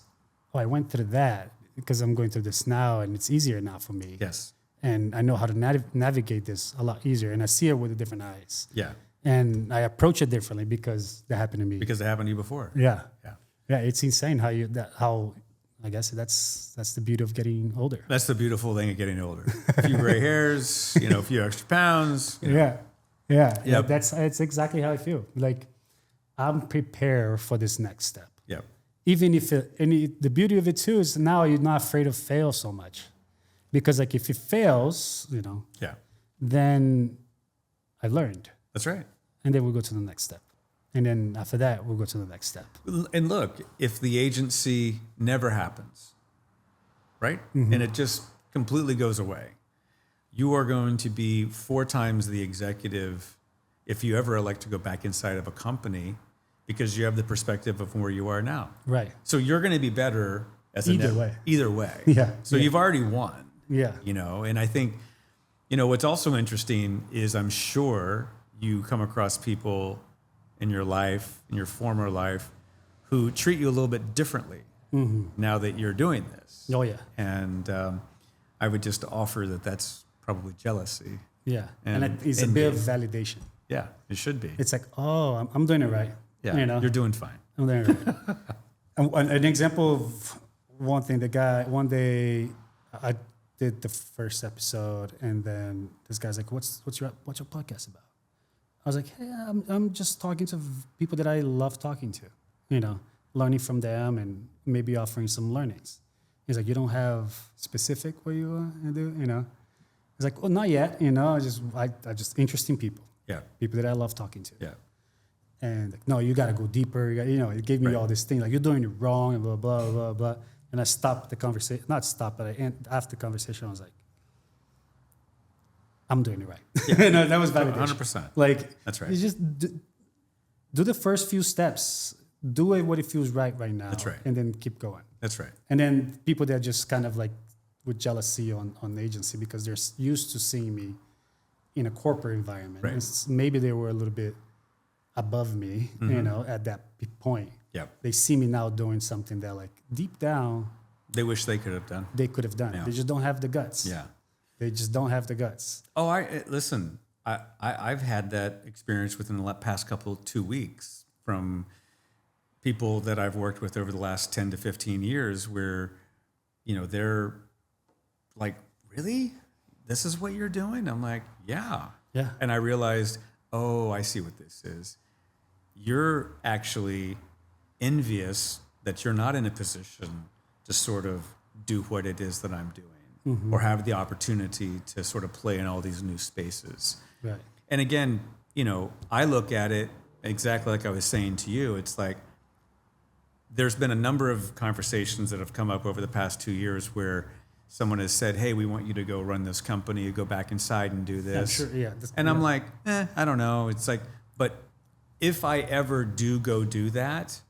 Oh, I went through that because I'm going through this now, and it's easier now for me. Yes. And I know how to navigate this a lot easier, and I see it with different eyes. Yeah. And I approach it differently because that happened to me. Because it happened to you before. Yeah. Yeah. Yeah, it's insane how I guess that's the beauty of getting older. That's the beautiful thing of getting older. A few gray hairs, a few extra pounds. Yeah. Yep. It's exactly how I feel. Like I'm prepared for this next step. Yep. Even if the beauty of it too is now you're not afraid of fail so much, because like if it fails, Yeah. then I learned, That's right. and then we'll go to the next step, and then after that we'll go to the next step. And look, if the agency never happens, right? And it just completely goes away, you are going to be 4 times the executive if you ever elect to go back inside of a company, because you have the perspective of where you are now. Right. So you're going to be better as Either way. Either way. Yeah. So you've already won. Yeah. And I think, what's also interesting is I'm sure you come across people in your life, in your former life, who treat you a little bit differently now that you're doing this. Oh yeah. And I would just offer that that's probably jealousy. Yeah. And it's a bit of validation. Yeah, it should be. It's like, oh, I'm doing it right. Yeah, you're doing fine. I'm doing it right. An example of one thing, one day I did the first episode, and then this guy's like, what's your podcast about? I was like, hey, I'm just talking to people that I love talking to, learning from them and maybe offering some learnings. He's like, you don't have specific what you want to do, He's like, well, not yet, I just interesting people. Yeah. People that I love talking to. Yeah. And like, no, you got to go deeper. It gave me Right. all this thing, like you're doing it wrong and blah, blah, blah, blah. And I stopped the conversation, not stop, but after the conversation, I was like, I'm doing it right. Yeah. That was validation. 100%. Like, That's right. You just do the first few steps, do it what it feels right now. That's right. And then keep going. That's right. And then people that just kind of like with jealousy on the agency because they're used to seeing me in a corporate environment. Right. And maybe they were a little bit above me, at that point. Yeah. They see me now doing something that like deep down They wish they could have done. they could have done. Yeah. They just don't have the guts. Yeah. They just don't have the guts. Oh, listen. I've had that experience within the past 2 weeks from people that I've worked with over the last 10 to 15 years, where, they're like, "Really? This is what you're doing?" I'm like, "Yeah." Yeah. And I realized, oh, I see what this is. You're actually envious that you're not in a position to sort of do what it is that I'm doing, or have the opportunity to sort of play in all these new spaces. Right. And again, I look at it exactly like I was saying to you. It's like there's been a number of conversations that have come up over the past 2 years where someone has said, "Hey, we want you to go run this company, go back inside and do this." Yeah, sure. Yeah. And I'm like, I don't know. It's like, but if I ever do go do that,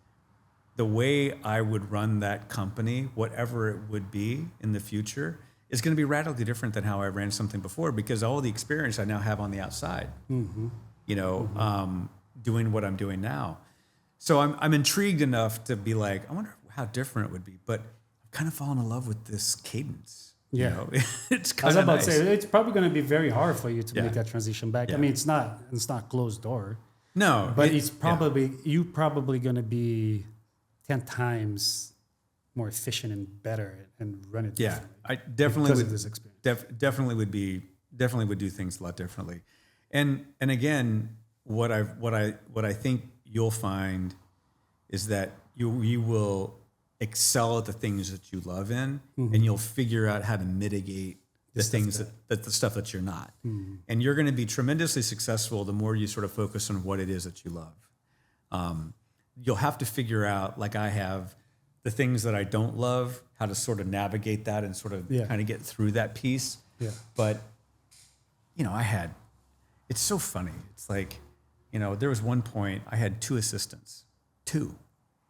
the way I would run that company, whatever it would be in the future, is going to be radically different than how I ran something before, because all the experience I now have on the outside, doing what I'm doing now. So I'm intrigued enough to be like, I wonder how different it would be, but I've kind of fallen in love with this cadence. Yeah. You know? It's I was kind of about nice. to say, it's probably going to be very hard for you to make that transition back. Yeah. I mean, it's not closed door, No, but it's probably, you probably going to be 10 times more efficient and better and run it. Yeah, differently I definitely because would. of this experience. Definitely would do things a lot differently. And again, what I think you'll find is that you will excel at the things that you love in, and you'll figure out how to mitigate the things that the stuff that you're not. And you're going to be tremendously successful the more you sort of focus on what it is that you love. You'll have to figure out, like I have, the things that I don't love, how to sort of navigate that and sort of kind of get through that piece. Yeah. But, it's so funny. It's like, there was one point I had 2 assistants, 2.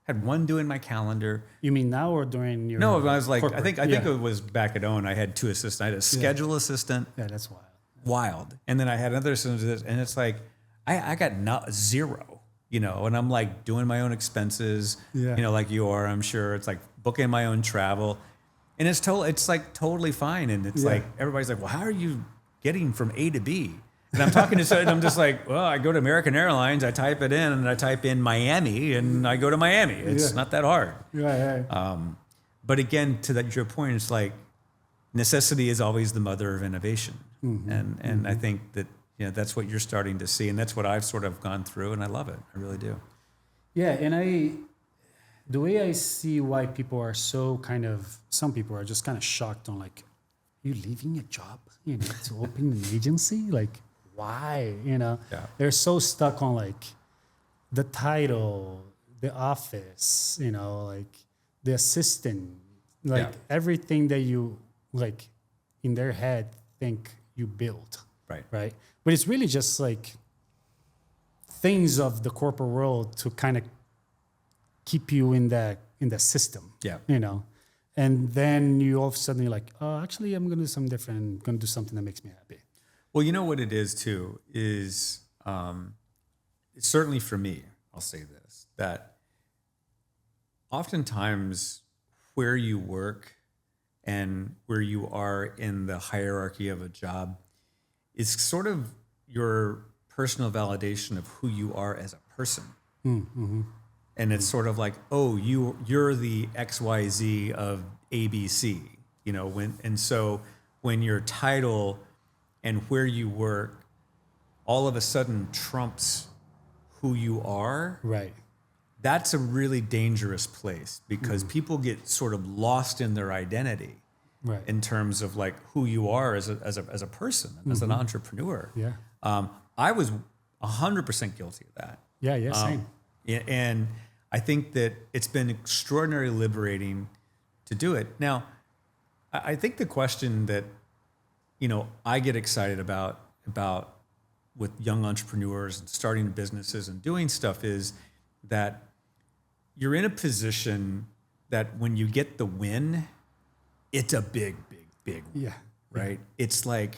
Had one doing my calendar. You mean now or during your? No, I was like, corporate? I think it was back at OWN. I had 2 assistants. I had a schedule assistant. Yeah, that's wild. Wild. And then I had another assistant, and it's like, I got 0, and I'm like doing my own expenses, like you are, I'm sure. It's like booking my own travel. And it's like totally fine. And it's like, everybody's like, well, how are you getting from A to B? And I'm talking to someone, and I'm just like, well, I go to American Airlines, I type it in, and I type in Miami, and I go to Miami. It's not that hard. Right. But again, to your point, it's like necessity is always the mother of innovation. And I think that that's what you're starting to see, and that's what I've sort of gone through, and I love it. I really do. Yeah, and the way I see why people are so some people are just kind of shocked on like, you leaving a job, to open an agency? Like, why? They're so stuck on like the title, the office, like the assistant, like everything that you like in their head think you built. Right. But it's really just like things of the corporate world to kind of keep you in the system. Yeah. And then you all of a sudden you're like, oh, actually, I'm going to do something different. I'm going to do something that makes me happy. Well, you know what it is too is certainly for me, I'll say this, that oftentimes where you work and where you are in the hierarchy of a job is sort of your personal validation of who you are as a person. And it's sort of like, oh, you're the XYZ of ABC, so when your title and where you work all of a sudden trumps who you are, right? That's a really dangerous place, because people get sort of lost in their identity, right? In terms of like who you are as a person, as an entrepreneur. Yeah. I was 100% guilty of that. Yeah. Same. And I think that it's been extraordinarily liberating to do it. Now, I think the question that, I get excited about with young entrepreneurs and starting businesses and doing stuff is that you're in a position that when you get the win, it's a big win. Yeah. Right? It's like,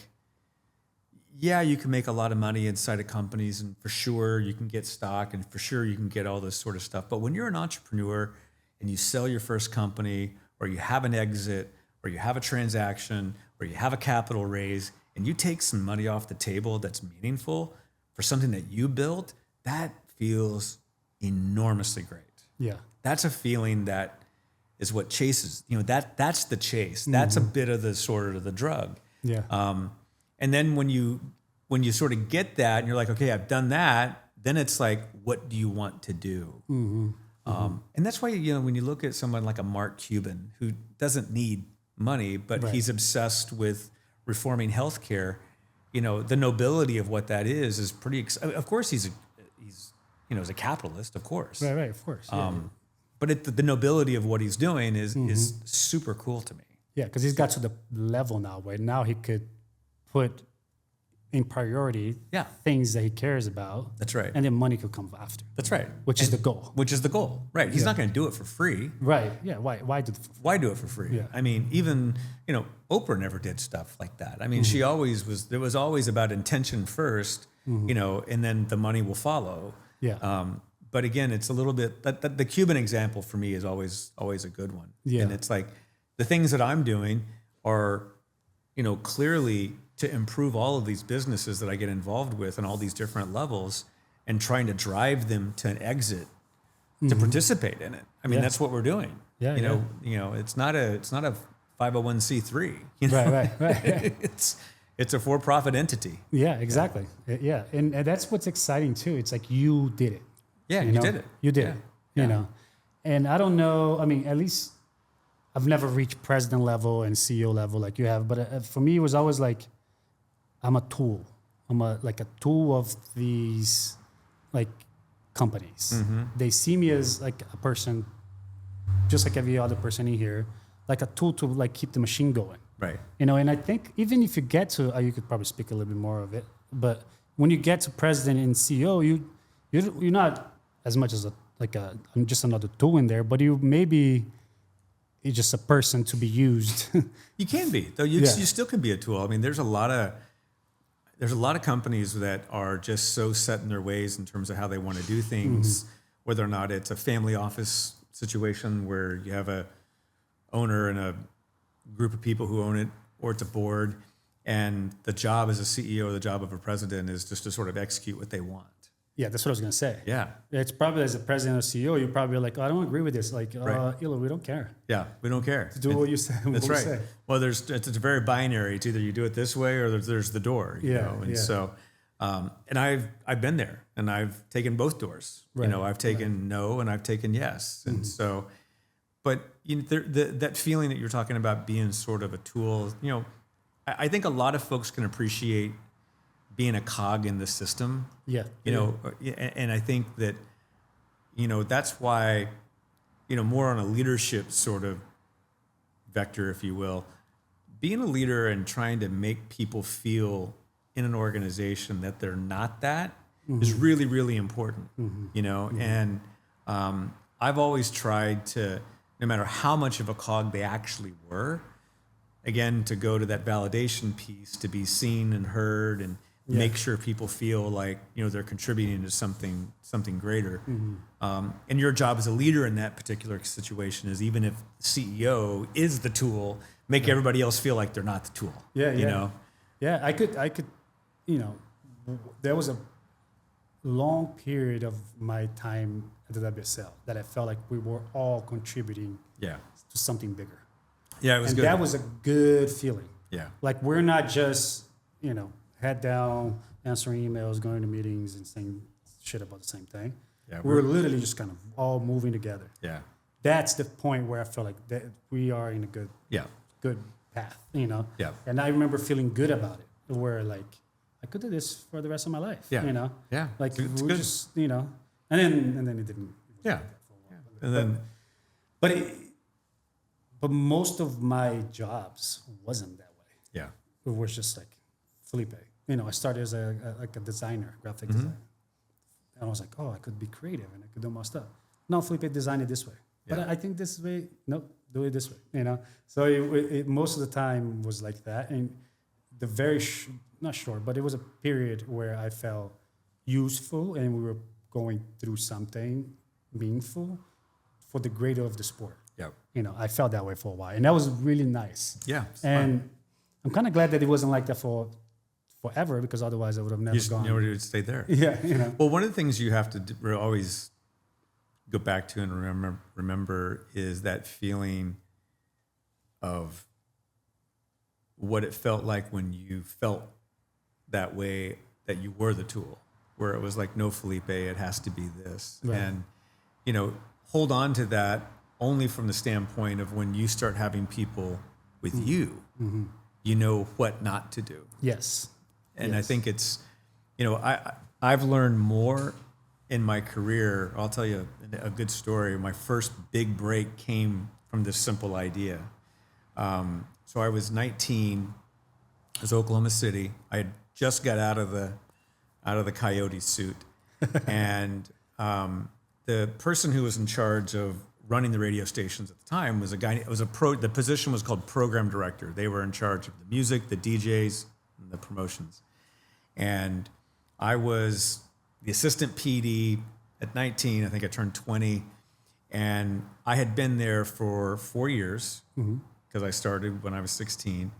yeah, you can make a lot of money inside of companies, and for sure you can get stock, and for sure you can get all this sort of stuff. But when you're an entrepreneur and you sell your first company, or you have an exit, or you have a transaction, or you have a capital raise, and you take some money off the table that's meaningful for something that you built, that feels enormously great. Yeah. That's a feeling that is what chases, that's the chase. That's a bit of the sort of the drug. Yeah. And then when you sort of get that and you're like, okay, I've done that, then it's like, what do you want to do? And that's why, when you look at someone like a Mark Cuban, who doesn't need money, but he's obsessed with reforming healthcare, the nobility of what that is pretty, of course he's a capitalist, of course. Right, of course. Yeah. But the nobility of what he's doing is super cool to me. Yeah, because he's got to the level now where now he could put in priority Yeah. things that he cares about. That's right. And then money could come after. That's right. Which is the goal. Which is the goal, right? He's not going to do it for free. Right. Yeah. Why do Why do it for free? Yeah. I mean, even, Oprah never did stuff like that. I mean, she always there was always about intention first, and then the money will follow. Yeah. But again, it's a little bit, the Cuban example for me is always a good one. Yeah. And it's like the things that I'm doing are, clearly to improve all of these businesses that I get involved with on all these different levels and trying to drive them to an exit to participate in it. I mean, Yeah. that's what we're doing. Yeah, It's not a 501c3. Right. It's a for-profit entity. Yeah, exactly. Yeah. And that's what's exciting too. It's like you did it. Yeah, you did it. You did Yeah. it. Yeah. You know. And I don't know, I mean, at least I've never reached president level and CEO level like you have, but for me it was always like I'm a tool. I'm a tool of these like companies. Mm-hmm. They see me as like a person, just like every other person in here, like a tool to like keep the machine going. Right. And I think even if you get to, you could probably speak a little bit more of it, but when you get to president and CEO, you're not as much as I'm just another tool in there, but you're just a person to be used. You can be, though. You still can be a tool. I mean, there's a lot of companies that are just so set in their ways in terms of how they want to do things, whether or not it's a family office situation where you have a owner and a group of people who own it, or it's a board, and the job as a CEO or the job of a president is just to sort of execute what they want. Yeah, that's what I was going to say. Yeah. It's probably as a president or CEO, you're probably like, I don't agree with this. Like, Right. we don't care. Yeah, we don't care. Do what you say. That's right. Well, it's very binary. It's either you do it this way or there's the door. You know? And so, and I've been there, and I've taken both doors. Right. I've taken no and I've taken yes, and so, but that feeling that you're talking about being sort of a tool. I think a lot of folks can appreciate being a cog in the system. Yeah. And I think that, that's why, more on a leadership sort of vector, if you will, being a leader and trying to make people feel in an organization that they're not that is really, really important, and I've always tried to, no matter how much of a cog they actually were, again, to go to that validation piece, to be seen and heard and make sure people feel like, they're contributing to something greater. And your job as a leader in that particular situation is, even if the CEO is the tool, make everybody else feel like they're not the tool. Yeah. I could, there was a long period of my time at the WSL that I felt like we were all contributing to something bigger. Yeah, it was good. That was a good feeling. Yeah. Like, we're not just, head down, answering emails, going to meetings and saying shit about the same thing. Yeah, we're literally just kind of all moving together. Yeah. That's the point where I felt like that we are in a good path, Yeah. And I remember feeling good about it, where like I could do this for the rest of my life. Yeah. Yeah. Like, it's we good. just, and then it didn't. Yeah. And then, But most of my jobs wasn't that way. yeah. It was just like Felipe. I started as a designer, graphic designer. And I was like, I could be creative and I could do more stuff. No, Felipe designed it this way. But I think this way, nope, do it this way, So it most of the time was like that. And the very, not short, but it was a period where I felt useful and we were going through something meaningful for the greater of the sport. Yeah. I felt that way for a while. And that was really nice. Yeah. And I'm kind of glad that it wasn't like that for forever, because otherwise I would have never gone. You would stay there. Yeah. Well, one of the things you have to always go back to and remember is that feeling of what it felt like when you felt that way, that you were the tool, where it was like, no, Felipe, it has to be this. Right. And, hold on to that only from the standpoint of when you start having people with you, you know what not to do. Yes. And I think it's, I've learned more in my career. I'll tell you a good story. My first big break came from this simple idea. So I was 19. It was Oklahoma City. I had just got out of the coyote suit, and the person who was in charge of running the radio stations at the time was a guy. It was the position was called program director. They were in charge of the music, the DJs, and the promotions. And I was the assistant PD at 19. I think I turned 20, and I had been there for 4 years because I started when I was 16,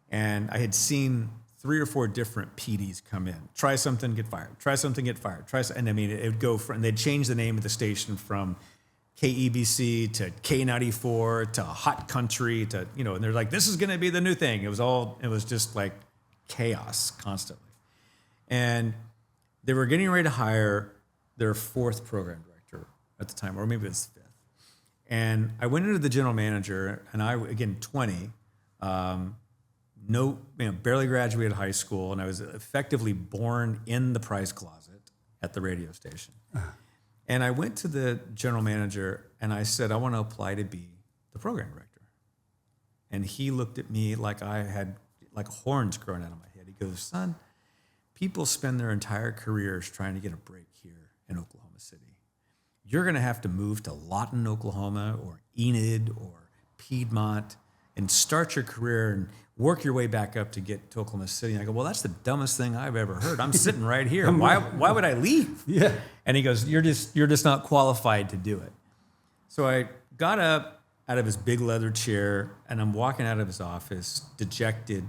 and I had seen 3 or 4 different PDs come in. Try something, get fired. Try something, get fired. And I mean, it would go from, and they'd change the name of the station from KEBC to K94 to Hot Country to, and they're like, this is going to be the new thing. It was just like chaos constantly. And they were getting ready to hire their 4th program director at the time, or maybe it was 5th. And I went into the general manager, and I, again, 20, barely graduated high school, and I was effectively born in the prize closet at the radio station. And I went to the general manager and I said, I want to apply to be the program director. And he looked at me like I had like horns growing out of my head. He goes, son, people spend their entire careers trying to get a break here in Oklahoma City. You're going to have to move to Lawton, Oklahoma, or Enid, or Piedmont, and start your career and work your way back up to get to Oklahoma City. And I go, well, that's the dumbest thing I've ever heard. I'm sitting right here. Why would I leave? Yeah. And he goes, you're just not qualified to do it. So I got up out of his big leather chair, and I'm walking out of his office dejected.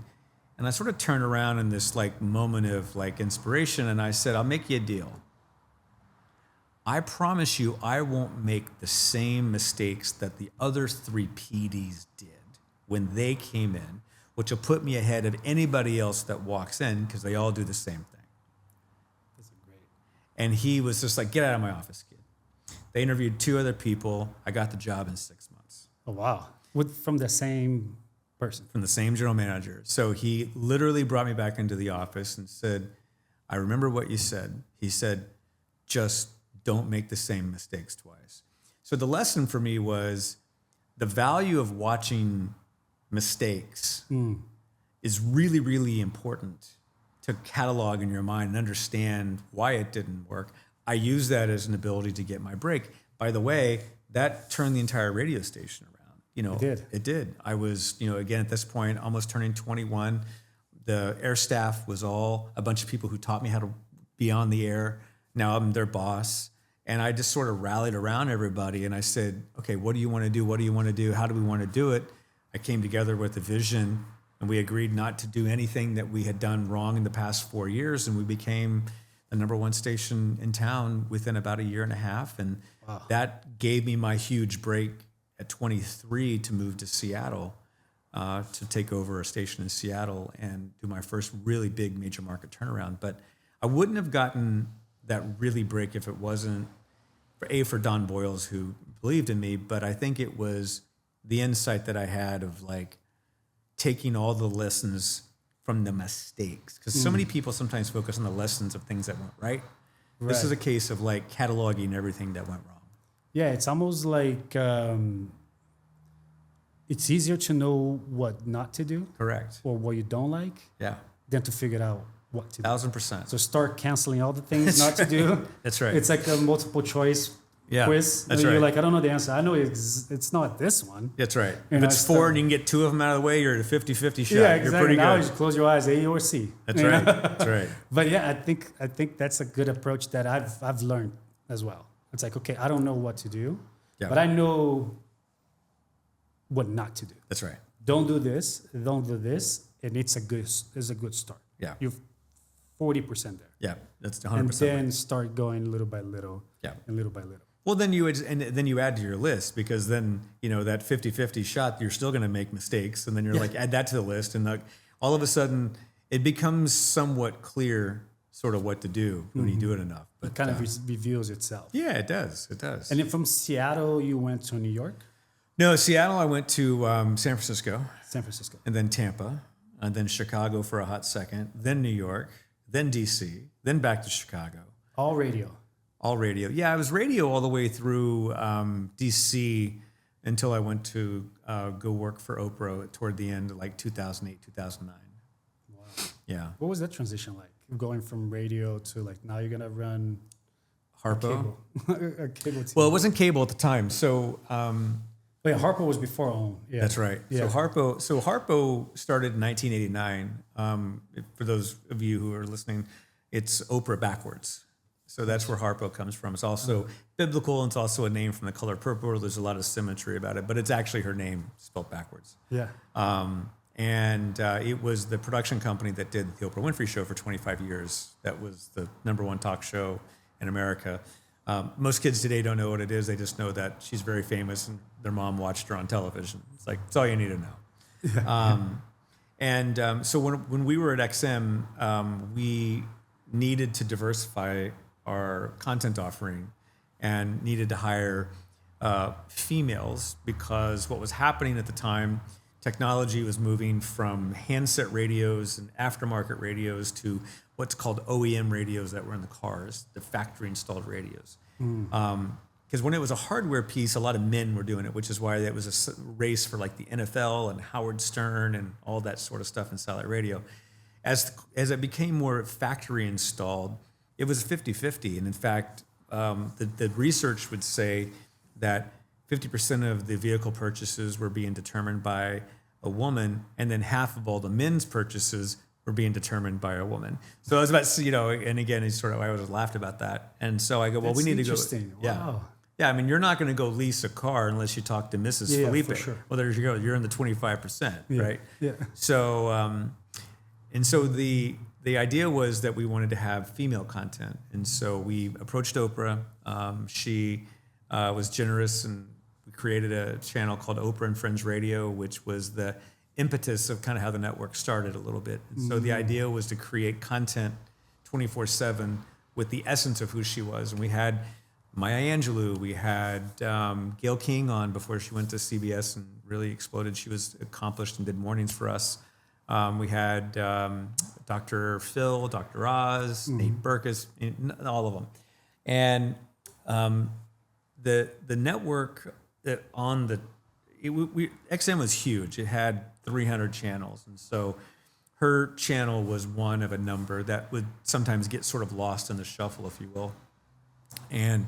And I sort of turned around in this like moment of like inspiration, and I said, I'll make you a deal. I promise you I won't make the same mistakes that the other 3 PDs did when they came in, which will put me ahead of anybody else that walks in because they all do the same thing. That's great. And he was just like, get out of my office, kid. They interviewed 2 other people. I got the job in 6 months. Oh, wow. From the same person? From the same general manager. So he literally brought me back into the office and said, I remember what you said. He said, just don't make the same mistakes twice. So the lesson for me was the value of watching mistakes is really, really important to catalog in your mind and understand why it didn't work. I use that as an ability to get my break. By the way, that turned the entire radio station around. It did. I was, again, at this point, almost turning 21. The air staff was all a bunch of people who taught me how to be on the air. Now I'm their boss. And I just sort of rallied around everybody and I said, okay, what do you want to do? What do you want to do? How do we want to do it? I came together with a vision, and we agreed not to do anything that we had done wrong in the past 4 years, and we became the #1 station in town within about a year and a half. And that gave me my huge break at 23 to move to Seattle, to take over a station in Seattle and do my first really big major market turnaround. But I wouldn't have gotten that really break if it wasn't for Don Boyles, who believed in me, but I think it was the insight that I had of like taking all the lessons from the mistakes. Because so many people sometimes focus on the lessons of things that went right. This is a case of like cataloging everything that went wrong. Yeah, it's almost like it's easier to know what not to do. Correct. Or what you don't like. Yeah. Than to figure out what to do. 1,000%. So start canceling all the things not to do. That's right. It's like a multiple choice quiz. That's You're right. like, I don't know the answer. I know it's not this one. That's right. And if it's 4 and you can get 2 of them out of the way, you're at a 50-50 shot. Yeah, exactly. You're pretty Now good. you just close your eyes, A or C. That's right. That's right. But yeah, I think that's a good approach that I've learned as well. It's like, okay, I don't know what to do, but I know what not to do. That's right. Don't do this, and it's a good start. Yeah. You're 40% there. Yeah, that's 100%. And then start going little by little. Yeah. And little by little. Well, then you add to your list, because then, that 50-50 shot, you're still going to make mistakes. And then you're like, add that to the list. And like, all of a sudden it becomes somewhat clear sort of what to do when you do it enough. But It kind of reveals itself. yeah, it does. It does. And then from Seattle, you went to New York? No, Seattle, I went to San Francisco. San Francisco. And then Tampa, and then Chicago for a hot second, then New York, then DC, then back to Chicago. All radio. All radio. Yeah, I was radio all the way through DC until I went to go work for Oprah toward the end of like 2008, 2009. Wow. Yeah. What was that transition like? Going from radio to like now you're gonna run Harpo. cable, a cable TV. Well, it wasn't cable at the time. So Wait, Harpo was before OWN. Yeah, that's right. Yeah. So Harpo started in 1989. For those of you who are listening, it's Oprah backwards. So that's where Harpo comes from. It's also biblical, and it's also a name from the color purple. There's a lot of symmetry about it, but it's actually her name spelled backwards. Yeah. It was the production company that did the Oprah Winfrey Show for 25 years. That was the #1 talk show in America. Most kids today don't know what it is. They just know that she's very famous and their mom watched her on television. It's like, it's all you need to know. So when we were at XM, we needed to diversify our content offering and needed to hire females because what was happening at the time, technology was moving from handset radios and aftermarket radios to what's called OEM radios that were in the cars, the factory installed radios. Because when it was a hardware piece, a lot of men were doing it, which is why there was a race for like the NFL and Howard Stern and all that sort of stuff in satellite radio. As it became more factory installed, it was 50-50. And in fact, the research would say that 50% of the vehicle purchases were being determined by a woman, and then half of all the men's purchases were being determined by a woman. So I was about to, and again, it's sort of, I always laughed about that. And so I go, well, That's we need to go. interesting. Wow. Yeah, I mean, you're not going to go lease a car unless you talk to Mrs. Felipe. for sure. Well, there you go. You're in the 25%, right? Yeah. So, and so the idea was that we wanted to have female content. And so we approached Oprah. She was generous, and we created a channel called Oprah and Friends Radio, which was the impetus of kind of how the network started a little bit. And so the idea was to create content 24/7 with the essence of who she was. And we had Maya Angelou, we had Gayle King on before she went to CBS and really exploded. She was accomplished and did mornings for us. We had Dr. Phil, Dr. Oz, Nate Berkus, all of them. And the network XM was huge. It had 300 channels. And so her channel was one of a number that would sometimes get sort of lost in the shuffle, if you will. And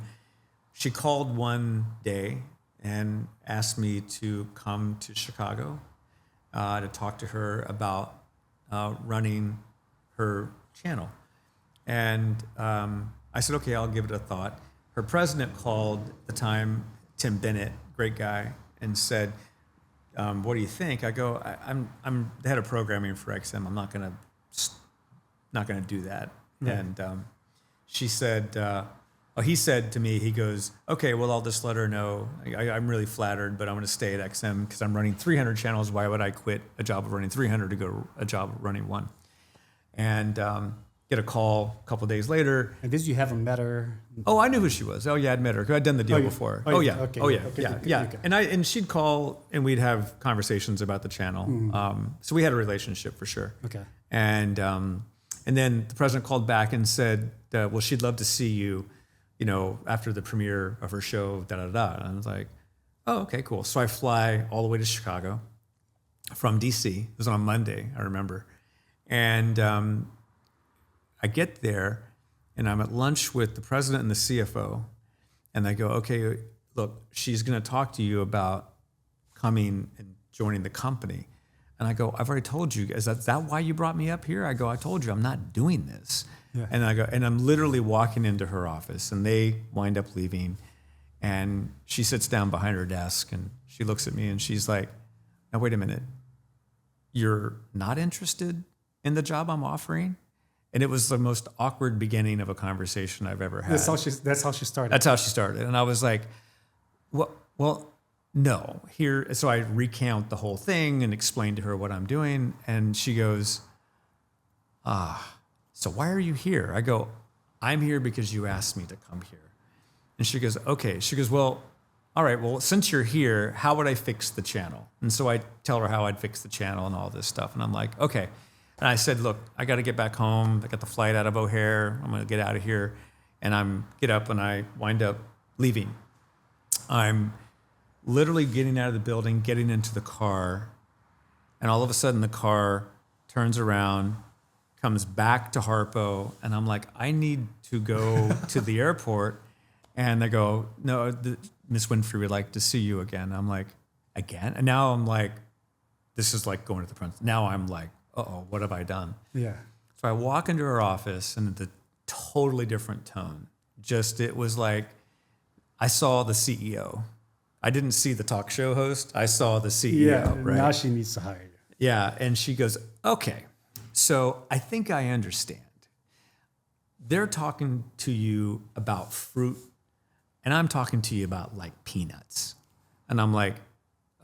she called one day and asked me to come to Chicago to talk to her about running her channel. And I said, okay, I'll give it a thought. Her president called at the time, Tim Bennett, great guy, and said, what do you think? I go, I'm the head of programming for XM. I'm not gonna do that. Right. And she said, he said to me, he goes, okay, well, I'll just let her know. I'm really flattered, but I'm going to stay at XM because I'm running 300 channels. Why would I quit a job of running 300 to go to a job of running one? And get a call a couple of days later. And this, you haven't met her? Oh, I knew who she was. Oh, yeah, I'd met her because I'd done the deal before. Yeah. Okay. Oh, yeah. Okay. Yeah. Okay. And she'd call and we'd have conversations about the channel. So we had a relationship for sure. Okay. And then the president called back and said, well, she'd love to see you, after the premiere of her show, And I was like, oh, okay, cool. So I fly all the way to Chicago from DC. It was on Monday, I remember. And I get there and I'm at lunch with the president and the CFO. And I go, okay, look, she's going to talk to you about coming and joining the company. And I go, I've already told you. Is that why you brought me up here? I go, I told you I'm not doing this. Yeah. And I go, and I'm literally walking into her office and they wind up leaving. And she sits down behind her desk and she looks at me and she's like, now, wait a minute. You're not interested in the job I'm offering? And it was the most awkward beginning of a conversation I've ever had. That's how she started. That's how she started. And I was like, well, no. So I recount the whole thing and explain to her what I'm doing. And she goes, so why are you here? I go, I'm here because you asked me to come here. And she goes, okay. She goes, well, all right, well, since you're here, how would I fix the channel? And so I tell her how I'd fix the channel and all this stuff. And I'm like, okay. And I said, look, I got to get back home. I got the flight out of O'Hare. I'm going to get out of here. And get up and I wind up leaving. I'm literally getting out of the building, getting into the car. And all of a sudden the car turns around, comes back to Harpo, and I'm like, I need to go to the airport. And they go, no, Miss Winfrey would like to see you again. I'm like, again? And now I'm like, this is like going to the principal. Now I'm like, uh-oh, what have I done? Yeah. So I walk into her office, and the totally different tone. Just, it was like, I saw the CEO. I didn't see the talk show host. I saw the CEO, Yeah. right? Now she needs to hire you. Yeah. And she goes, okay, so I think I understand. They're talking to you about fruit, and I'm talking to you about like peanuts. And I'm like,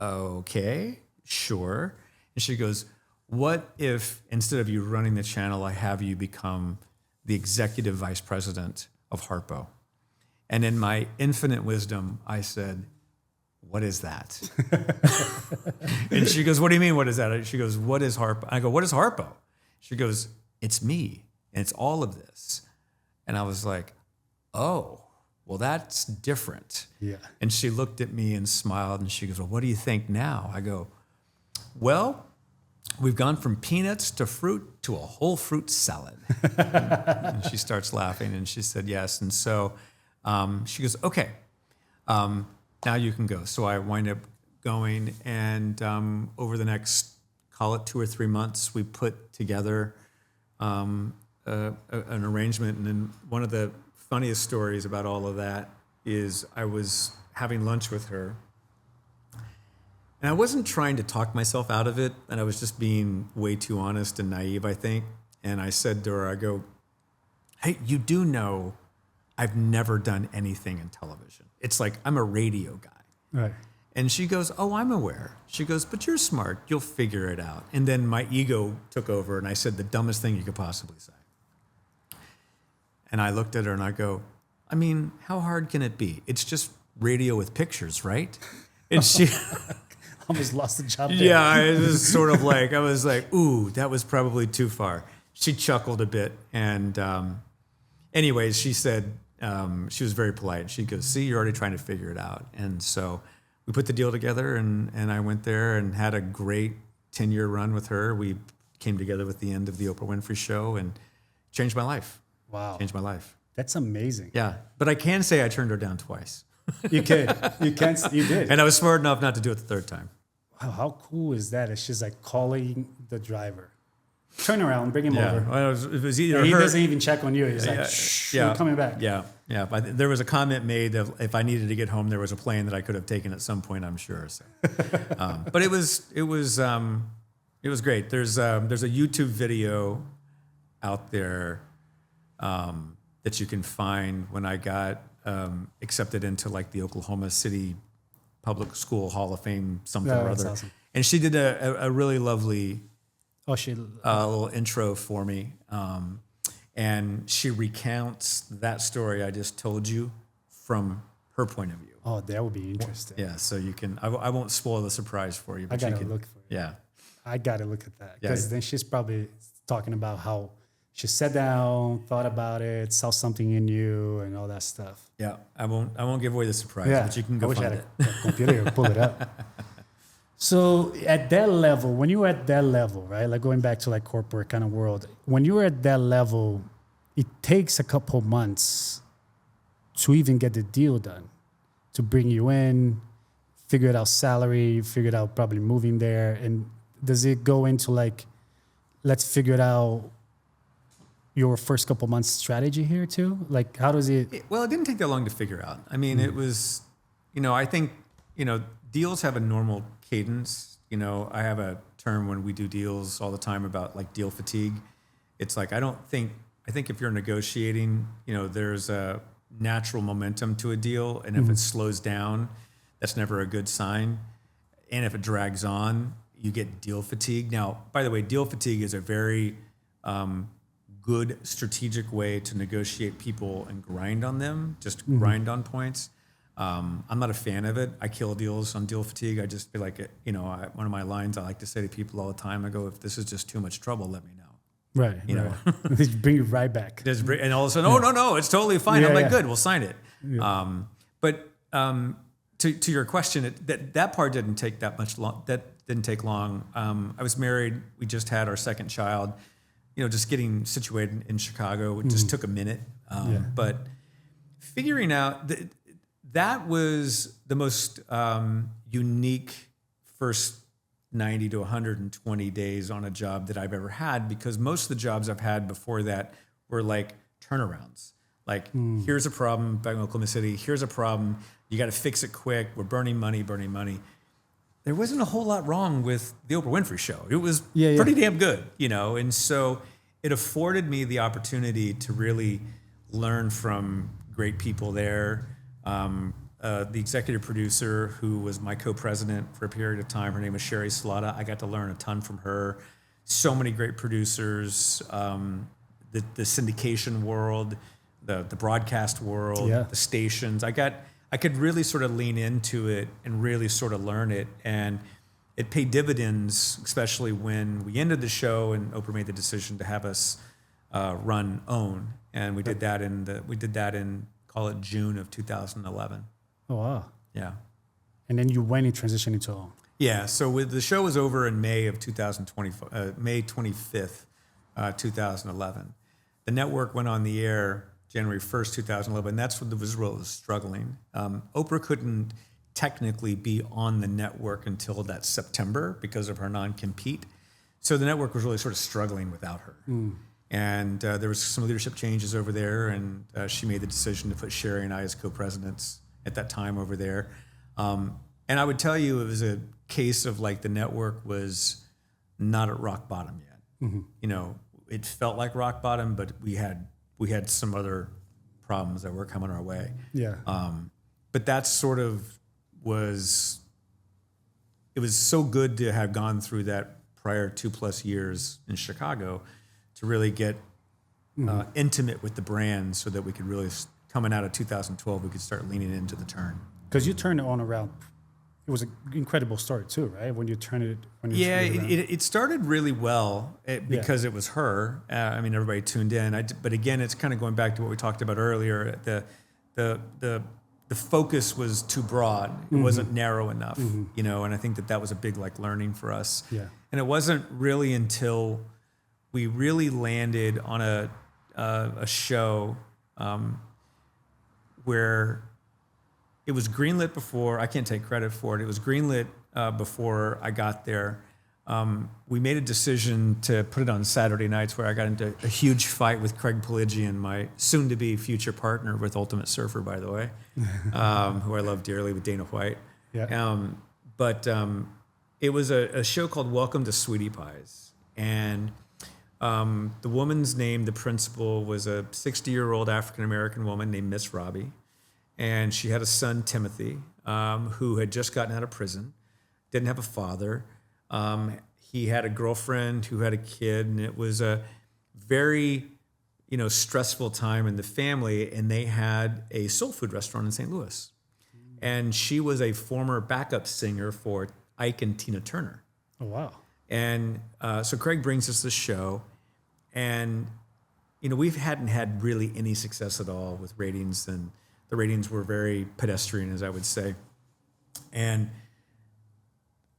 okay, sure. And she goes, what if instead of you running the channel, I have you become the executive vice president of Harpo? And in my infinite wisdom, I said, what is that? And she goes, what do you mean, what is that? She goes, what is Harpo? I go, what is Harpo? She goes, it's me, and it's all of this. And I was like, oh, well, that's different. Yeah. And she looked at me and smiled, and she goes, well, what do you think now? I go, well, we've gone from peanuts to fruit to a whole fruit salad. And she starts laughing, and she said, yes. And so she goes, okay, now you can go. So I wind up going, and over the next, call it 2 or 3 months, we put together an arrangement. And then one of the funniest stories about all of that is I was having lunch with her, and I wasn't trying to talk myself out of it, and I was just being way too honest and naive, I think. And I said to her, I go, hey, you do know I've never done anything in television. It's like I'm a radio guy. Right. And she goes, oh, I'm aware. She goes, but you're smart. You'll figure it out. And then my ego took over, and I said the dumbest thing you could possibly say. And I looked at her, and I go, I mean, how hard can it be? It's just radio with pictures, right? And she... Almost lost the job there. Yeah, it was sort of like, I was like, ooh, that was probably too far. She chuckled a bit. And anyways, she said, she was very polite. She goes, see, you're already trying to figure it out. And so we put the deal together, and I went there and had a great 10-year run with her. We came together with the end of the Oprah Winfrey Show and changed my life. Wow. Changed my life. That's amazing. Yeah. But I can say I turned her down twice. You did. You did. And I was smart enough not to do it the third time. Wow, how cool is that? It's just like calling the driver. Turn around, bring him over. Well, it was either And he her, doesn't even check on you. He's like, shh, we're coming back. Yeah. But there was a comment made of if I needed to get home, there was a plane that I could have taken at some point, I'm sure. So, but it was great. There's a YouTube video out there that you can find when I got accepted into like the Oklahoma City Public School Hall of Fame, something or That's other. awesome. And she did a really lovely little intro for me. And she recounts that story I just told you from her point of view. Oh, that would be interesting. Yeah, so you can, I won't spoil the surprise for you. But I got you to can, look for it. Yeah. I got to look at that. Yeah. Because then she's probably talking about how she sat down, thought about it, saw something in you and all that stuff. Yeah, I won't give away the surprise, Yeah. but you can I go wish I find had it. a computer to pull it up. So at that level, when you were at that level, right? Like going back to like corporate kind of world, when you were at that level, it takes a couple months to even get the deal done, to bring you in, figure out salary, figure out probably moving there. And does it go into like, let's figure it out your first couple months strategy here too? Like how does it? Well, it didn't take that long to figure out. I mean, it was, I think, deals have a normal cadence. I have a term when we do deals all the time about like deal fatigue. It's like, I think if you're negotiating, there's a natural momentum to a deal. And if it slows down, that's never a good sign. And if it drags on, you get deal fatigue. Now, by the way, deal fatigue is a very good strategic way to negotiate people and grind on them, just grind on points. I'm not a fan of it. I kill deals on deal fatigue. I just feel like, one of my lines I like to say to people all the time, I go, if this is just too much trouble, let me know. Right. You know. They bring you right back. And all of a sudden, oh, no, it's totally fine. Yeah, I'm like, yeah. good, we'll sign it. Yeah. But to your question, that part didn't take that much long. That didn't take long. I was married. We just had our second child. just getting situated in Chicago. It just took a minute. But figuring out that was the most unique first 90 to 120 days on a job that I've ever had, because most of the jobs I've had before that were like turnarounds. Like, here's a problem back in Oklahoma City. Here's a problem. You got to fix it quick. We're burning money. There wasn't a whole lot wrong with the Oprah Winfrey Show. It was pretty damn good, and so it afforded me the opportunity to really learn from great people there. The executive producer, who was my co-president for a period of time, her name was Sherry Salata. I got to learn a ton from her. So many great producers, the syndication world, the broadcast world, the stations. I could really sort of lean into it and really sort of learn it. And it paid dividends, especially when we ended the show and Oprah made the decision to have us run OWN. And we did that in call it June of 2011. Oh, wow. Yeah. And then you went and transitioned into OWN. Yeah. So the show was over in May of 2020, May 25th, 2011. The network went on the air January 1st, 2011. That's when was struggling. Oprah couldn't technically be on the network until that September because of her non-compete. So the network was really sort of struggling without her. And there was some leadership changes over there, and she made the decision to put Sherry and I as co-presidents at that time over there. And I would tell you, it was a case of like the network was not at rock bottom yet. It felt like rock bottom, but we had some other problems that were coming our way. Yeah. But that sort of it was so good to have gone through that prior 2+ years in Chicago to really get intimate with the brand, so that we could really, coming out of 2012, we could start leaning into the turn. Because you turned it on around. It was an incredible start too, right? When you turned it. It started really well because it was her. Everybody tuned in. But again, it's kind of going back to what we talked about earlier. The focus was too broad. It wasn't narrow enough, And I think that was a big learning for us. Yeah. And it wasn't really until we really landed on a show where it was greenlit before. I can't take credit for it. It was greenlit before I got there. We made a decision to put it on Saturday nights, where I got into a huge fight with Craig Pelagian, my soon-to-be future partner with Ultimate Surfer, by the way, who I love dearly, with Dana White. Yeah. It was a show called Welcome to Sweetie Pies. And the woman's name, the principal, was a 60-year-old African-American woman named Miss Robbie. And she had a son, Timothy, who had just gotten out of prison, didn't have a father. He had a girlfriend who had a kid, and it was a very, stressful time in the family. And they had a soul food restaurant in St. Louis. And she was a former backup singer for Ike and Tina Turner. Oh, wow. And so Craig brings us this show, and we hadn't had really any success at all with ratings, and the ratings were very pedestrian, as I would say. And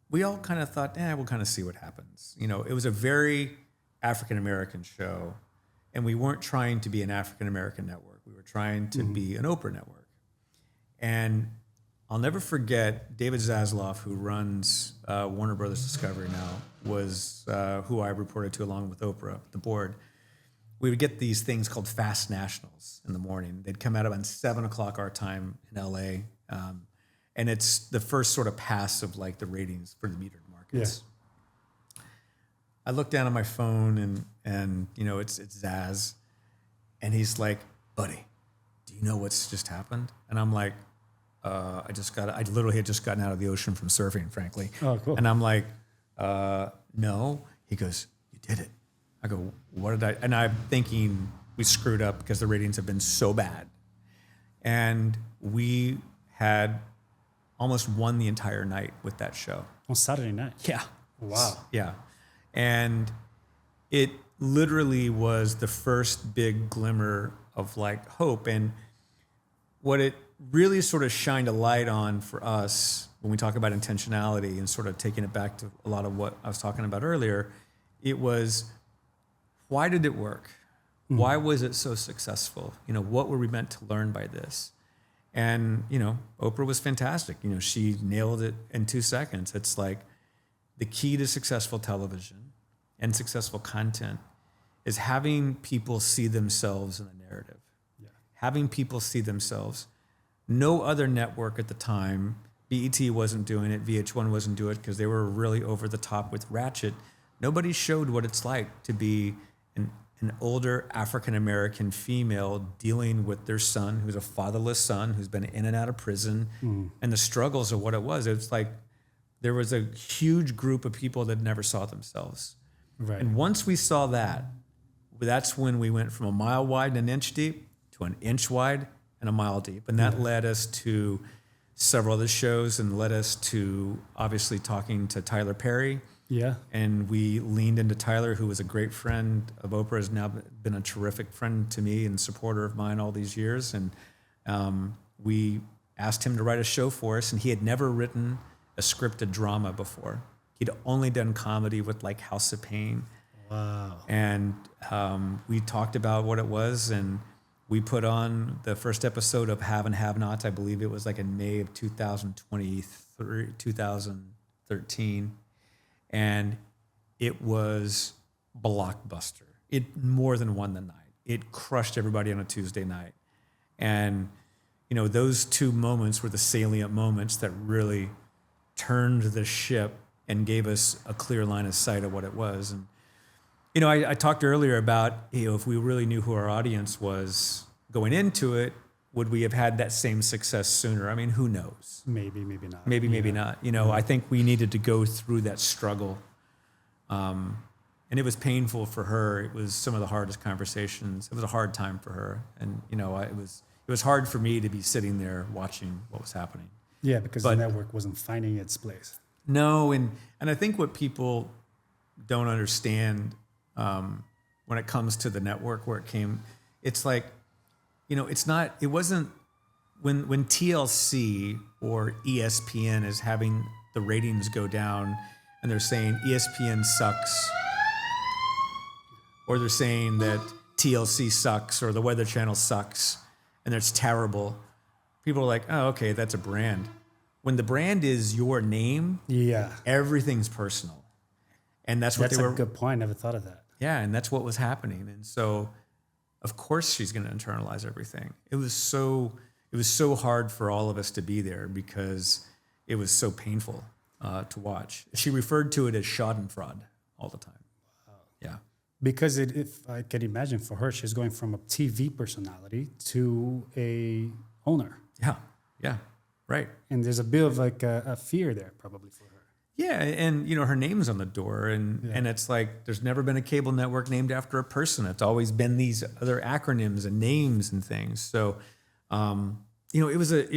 we all kind of thought, we'll kind of see what happens. It was a very African-American show, and we weren't trying to be an African-American network. We were trying to be an Oprah network. And I'll never forget David Zaslav, who runs Warner Brothers Discovery now, was who I reported to along with Oprah, the board. We would get these things called Fast Nationals in the morning. They'd come out around 7 o'clock our time in LA. And it's the first sort of pass of the ratings for the metered markets. Yeah. I look down at my phone and it's Zaz. And he's like, buddy, do you know what's just happened? And I'm like, I literally had just gotten out of the ocean from surfing, frankly. Oh, cool. And I'm like, no. He goes, you did it. I go, what did I? And I'm thinking we screwed up because the ratings have been so bad. And we had almost won the entire night with that show. On Saturday night? Yeah. Wow. Yeah. And it literally was the first big glimmer of hope. And what it really sort of shined a light on for us when we talk about intentionality and sort of taking it back to a lot of what I was talking about earlier, it was why did it work? Why was it so successful? What were we meant to learn by this? And, Oprah was fantastic. She nailed it in 2 seconds. It's like the key to successful television and successful content is having people see themselves in the narrative. Yeah. Having people see themselves. No other network at the time, BET wasn't doing it, VH1 wasn't doing it because they were really over the top with ratchet. Nobody showed what it's like to be an older African-American female dealing with their son, who's a fatherless son, who's been in and out of prison, and the struggles of what it was. It's like there was a huge group of people that never saw themselves. Right. And once we saw that, that's when we went from a mile wide and an inch deep to an inch wide and a mile deep. And that led us to several other shows and led us to obviously talking to Tyler Perry. Yeah. And we leaned into Tyler, who was a great friend of Oprah, has now been a terrific friend to me and supporter of mine all these years. And we asked him to write a show for us, and he had never written a scripted drama before. He'd only done comedy with like House of Pain. Wow. And we talked about what it was, and we put on the first episode of Have and Have Nots. I believe it was like in May of 2013. And it was blockbuster. It more than won the night. It crushed everybody on a Tuesday night. And, those 2 moments were the salient moments that really turned the ship and gave us a clear line of sight of what it was. And, I talked earlier about, if we really knew who our audience was going into it, would we have had that same success sooner? I mean, who knows? Maybe, maybe not. Maybe not. I think we needed to go through that struggle. And it was painful for her. It was some of the hardest conversations. It was a hard time for her. And, it was hard for me to be sitting there watching what was happening. Yeah, because the network wasn't finding its place. No, and I think what people don't understand when it comes to the network where it came, it's like, it wasn't when TLC or ESPN is having the ratings go down and they're saying ESPN sucks, or they're saying that TLC sucks or the Weather Channel sucks and it's terrible. People are like, oh, okay, that's a brand. When the brand is your name, everything's personal. And that's what That's they were. a good point. Never thought of that. Yeah, and that's what was happening. And so, of course, she's going to internalize everything. It was so hard for all of us to be there because it was so painful to watch. She referred to it as schadenfreude all the time. Wow. Yeah. Because if I can imagine for her, she's going from a TV personality to a owner. Yeah, right. And there's a bit of like a fear there probably for her. Yeah, and her name's on the door, and it's like there's never been a cable network named after a person. It's always been these other acronyms and names and things. So, it was a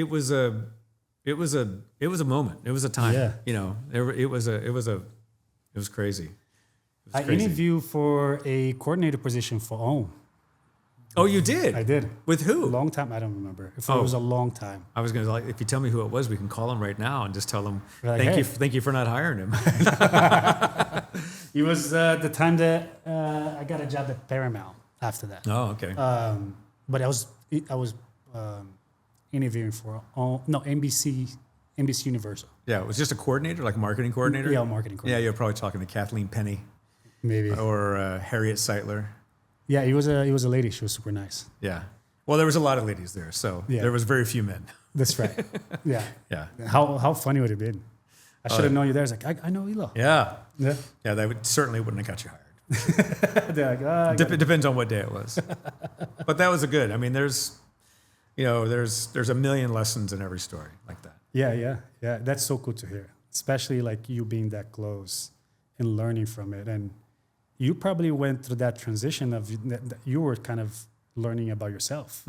moment. It was a time. Yeah. It was crazy. I interviewed for a coordinator position for OWN. Oh, you did? I did. With who? A long time. I don't remember. It was a long time. I was going to if you tell me who it was, we can call him right now and just tell him, like, thank you for not hiring him. It was the time that I got a job at Paramount after that. Oh, okay. But I was interviewing for NBC Universal. Yeah, it was just a coordinator, like a marketing coordinator? Yeah, marketing coordinator. Yeah, you're probably talking to Kathleen Penny. Maybe. Or Harriet Seitler. Yeah, it was a lady. She was super nice. Yeah. Well, there was a lot of ladies there, so there was very few men. That's right. Yeah. Yeah. How funny would it have been? I should have known you there. I was like, I know Elo. Yeah. Yeah. Yeah, that certainly wouldn't have got you hired. They're like, Depends on what day it was. But that was a good. I mean, there's a million lessons in every story like that. Yeah. That's so cool to hear, especially like you being that close and learning from it. And you probably went through that transition of you were kind of learning about yourself,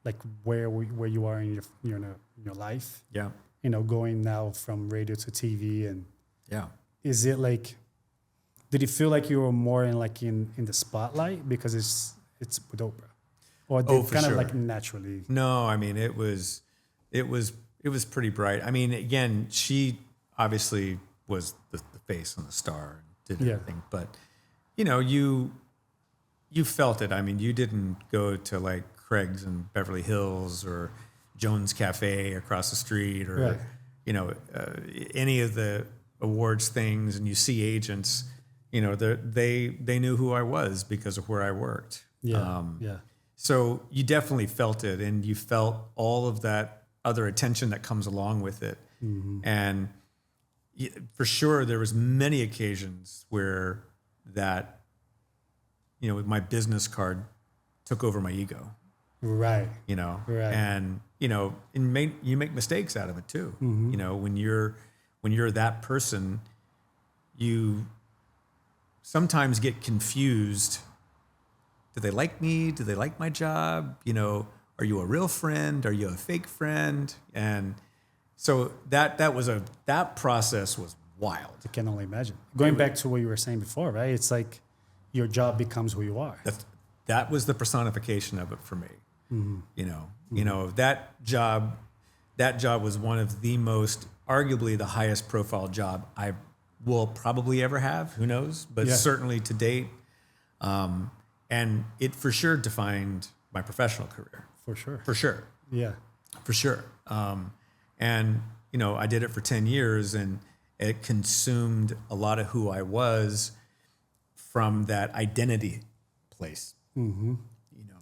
like where you are in your life. Yeah. Going now from radio to TV, and is it like? Did you feel like you were more in the spotlight because it's with Oprah, or did it kind of like naturally? No, I mean it was pretty bright. I mean, again, she obviously was the face and the star and did everything, but you felt it. I mean, you didn't go to like Craig's in Beverly Hills or Jones Cafe across the street or, Right. you know, any of the awards things, and you see agents, you know, they knew who I was because of where I worked. Yeah. Yeah. So you definitely felt it, and you felt all of that other attention that comes along with it. And for sure, there was many occasions where that, you know, my business card took over my ego. Right. You know, Right. and you know, you make mistakes out of it too. You know, when you're that person, you sometimes get confused. Do they like me? Do they like my job? You know, are you a real friend? Are you a fake friend? And so that process was wild. I can only imagine. Going back to what you were saying before, right? It's like your job becomes who you are. That was the personification of it for me. You know, that job was one of the most, arguably the highest profile job I will probably ever have. Who knows? But certainly to date. And it for sure defined my professional career. For sure. For sure. Yeah. For sure. And, you know, I did it for 10 years, and it consumed a lot of who I was from that identity place. You know,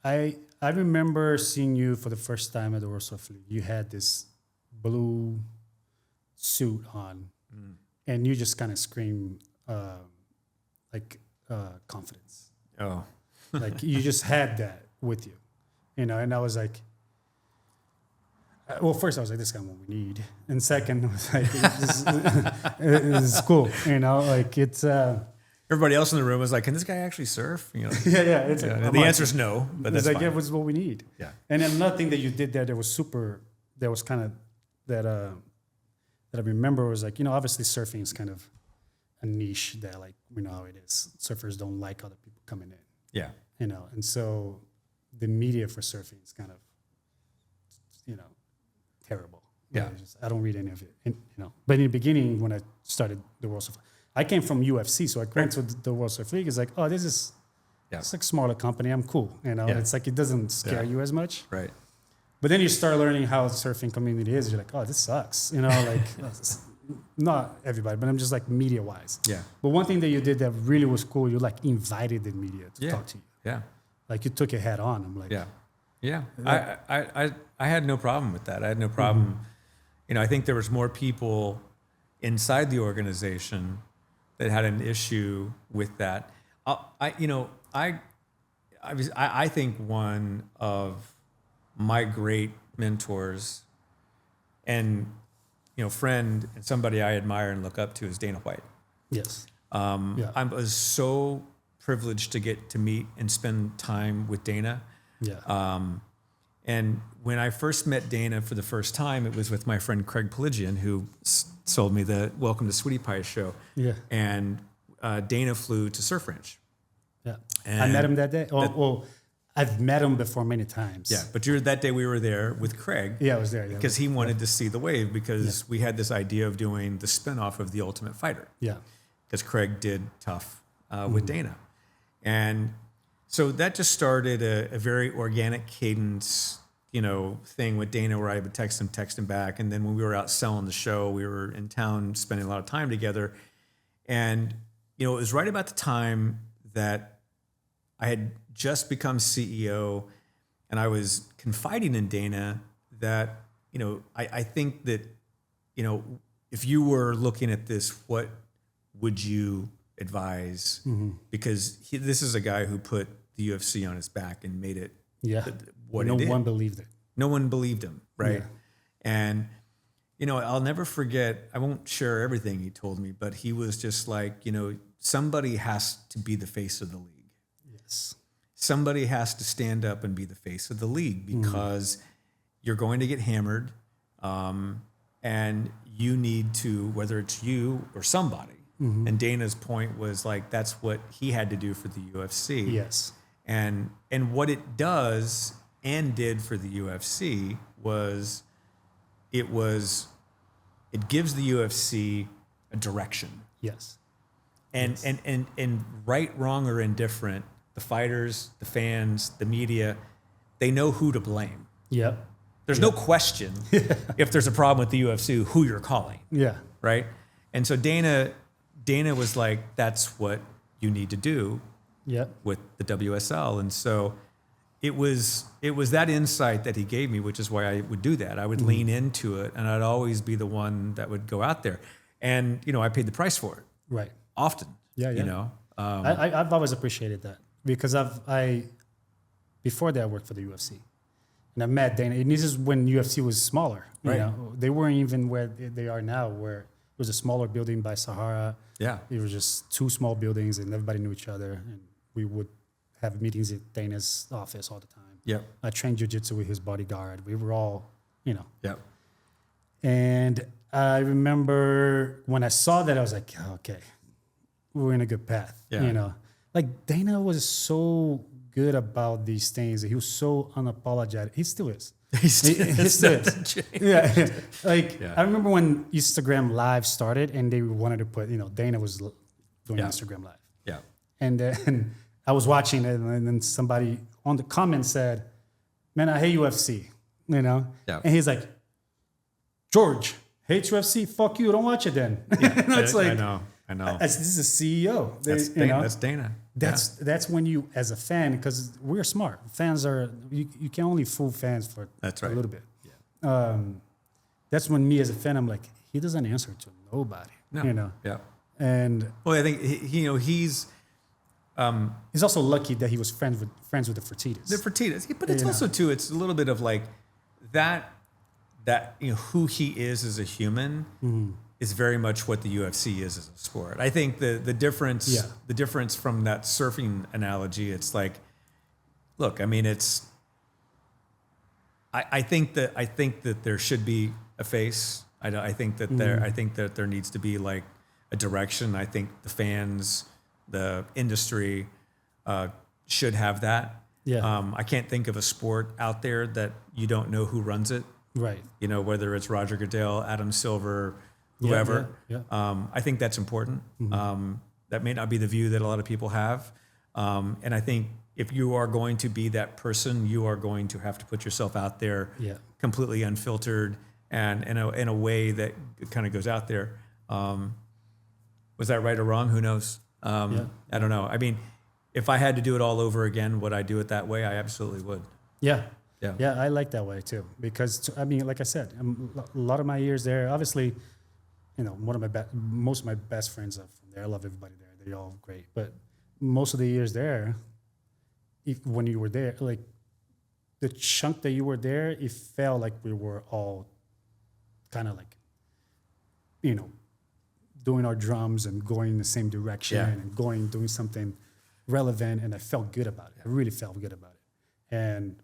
I remember seeing you for the first time at the World Surf League. You had this blue suit on, and you just kind of screamed confidence. oh, Like you just had that with you, you know. And I was like, well, first I was like, this is kind of what we need, and second, I was like, this is cool, you know. Like it's everybody else in the room was like, can this guy actually surf? You know, yeah. It's the answer is no, but it's that's like fine. it was what we need. Yeah. And then another thing that you did there that was kind of that I remember was like, you know, obviously surfing is kind of a niche that, like, we know how it is. Surfers don't like other people coming in. Yeah. You know, and so the media for surfing is kind of, you know, terrible. Yeah. I don't read any of it. And, you know, but in the beginning when I started the World Surf, I came from UFC, so I went to the World Surf League. It's like, oh, this is it's like a smaller company. I'm cool. You know, it's like it doesn't scare you as much. Right. But then you start learning how the surfing community is. You're like, oh, this sucks. You know, like not everybody, but I'm just like media wise. Yeah. But one thing that you did that really was cool, you like invited the media to talk to you. Yeah. Like you took it head on. I'm like, Yeah. I had no problem with that. I had no problem. You know, I think there was more people inside the organization that had an issue with that. I think one of my great mentors and, you know, friend and somebody I admire and look up to is Dana White. yes. I was so privileged to get to meet and spend time with Dana. Yeah. And when I first met Dana for the first time, it was with my friend Craig Pelagian, who sold me the Welcome to Sweetie Pie show. Yeah. And Dana flew to Surf Ranch. Yeah. And I met him that day. Well, I've met him before many times. Yeah, but that day we were there with Craig. Yeah, I was there. Because he wanted to see the wave, because we had this idea of doing the spinoff of The Ultimate Fighter. Yeah. Because Craig did Tough with Dana. And so that just started a very organic cadence, you know, thing with Dana, where I would text him back. And then when we were out selling the show, we were in town spending a lot of time together. And, you know, it was right about the time that I had just become CEO, and I was confiding in Dana that, you know, I think that, you know, if you were looking at this, what would you advise? Because this is a guy who put the UFC on his back and made it what it did. No one believed it. No one believed him, right? Yeah. And, you know, I'll never forget, I won't share everything he told me, but he was just like, you know, somebody has to be the face of the league. Yes. Somebody has to stand up and be the face of the league, because you're going to get hammered, and you need to, whether it's you or somebody. And Dana's point was like, that's what he had to do for the UFC. Yes. And what it does and did for the UFC was it gives the UFC a direction. Yes. And right, wrong, or indifferent, the fighters, the fans, the media, they know who to blame. Yep. There's no question if there's a problem with the UFC, who you're calling, Yeah. right? And so Dana was like, that's what you need to do Yep. with the WSL. And so it was that insight that he gave me, which is why I would do that. I would lean into it, and I'd always be the one that would go out there. And, I paid the price for it Right. often, Yeah. I've always appreciated that because before that I worked for the UFC, and I met Dana. And this is when UFC was smaller. Right. They weren't even where they are now, where it was a smaller building by Sahara. Yeah. It was just two small buildings, and everybody knew each other. And we would have meetings at Dana's office all the time. Yep. I trained jiu-jitsu with his bodyguard. We were all, Yep. And I remember when I saw that, I was like, oh, okay, we're in a good path. Yeah. Like Dana was so good about these things. He was so unapologetic. He still is. He still is. Yeah. I remember when Instagram Live started and they wanted to put, Dana was doing Instagram Live. Yeah. And then I was watching it, and then somebody on the comment said, man, I hate UFC, Yeah. And he's like, George, hates UFC? Fuck you, don't watch it then. It's like, I know. this is a CEO. That's Dana. That's when you, as a fan, because we're smart. Fans are, you can only fool fans for That's a right. little bit. Yeah. That's when me as a fan, I'm like, he doesn't answer to nobody. No. Yeah. And Well, I think he's he's also lucky that he was friends with the Fertittas. the Fertittas, but it's also too. It's a little bit of like that who he is as a human is very much what the UFC is as a sport. I think the difference from that surfing analogy, it's like, look, I mean, it's. I think that there should be a face. I think that there needs to be like a direction. I think the fans, the industry, should have that. Yeah. I can't think of a sport out there that you don't know who runs it. Right. Whether it's Roger Goodell, Adam Silver, whoever. Yeah. I think that's important. That may not be the view that a lot of people have. And I think if you are going to be that person, you are going to have to put yourself out there completely unfiltered and in a way that kind of goes out there. Was that right or wrong? Who knows? I don't know. I mean, if I had to do it all over again, would I do it that way? I absolutely would. Yeah. Yeah. Yeah, I like that way too. Because, like I said, a lot of my years there, obviously, most of my best friends are from there. I love everybody there. They're all great. But most of the years there, when you were there, like the chunk that you were there, it felt like we were all kind of like, doing our drums and going in the same direction and doing something relevant. And I felt good about it. I really felt good about it. And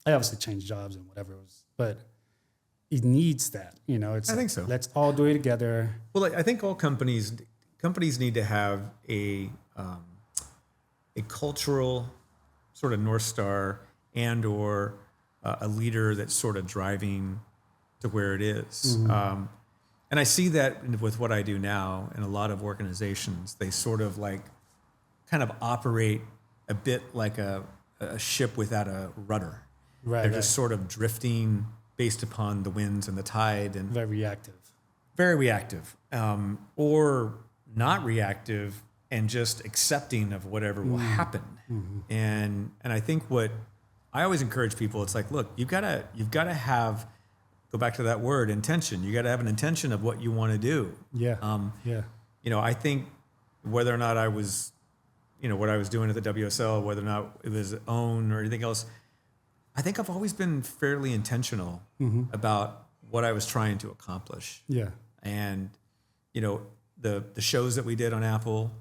I obviously changed jobs and whatever it was, but it needs that, It's I think so. Let's all do it together. Well, I think all companies need to have a cultural sort of North Star and or a leader that's sort of driving to where it is. And I see that with what I do now in a lot of organizations. They sort of like kind of operate a bit like a ship without a rudder. Right. They're just sort of drifting based upon the winds and the tide, and Very reactive. very reactive, or not reactive and just accepting of whatever will happen. And I think what I always encourage people, it's like, look, you've got to have, go back to that word, intention. You got to have an intention of what you want to do. Yeah. I think whether or not I was, what I was doing at the WSL, whether or not it was OWN or anything else, I think I've always been fairly intentional about what I was trying to accomplish. Yeah. And, the shows that we did on Apple,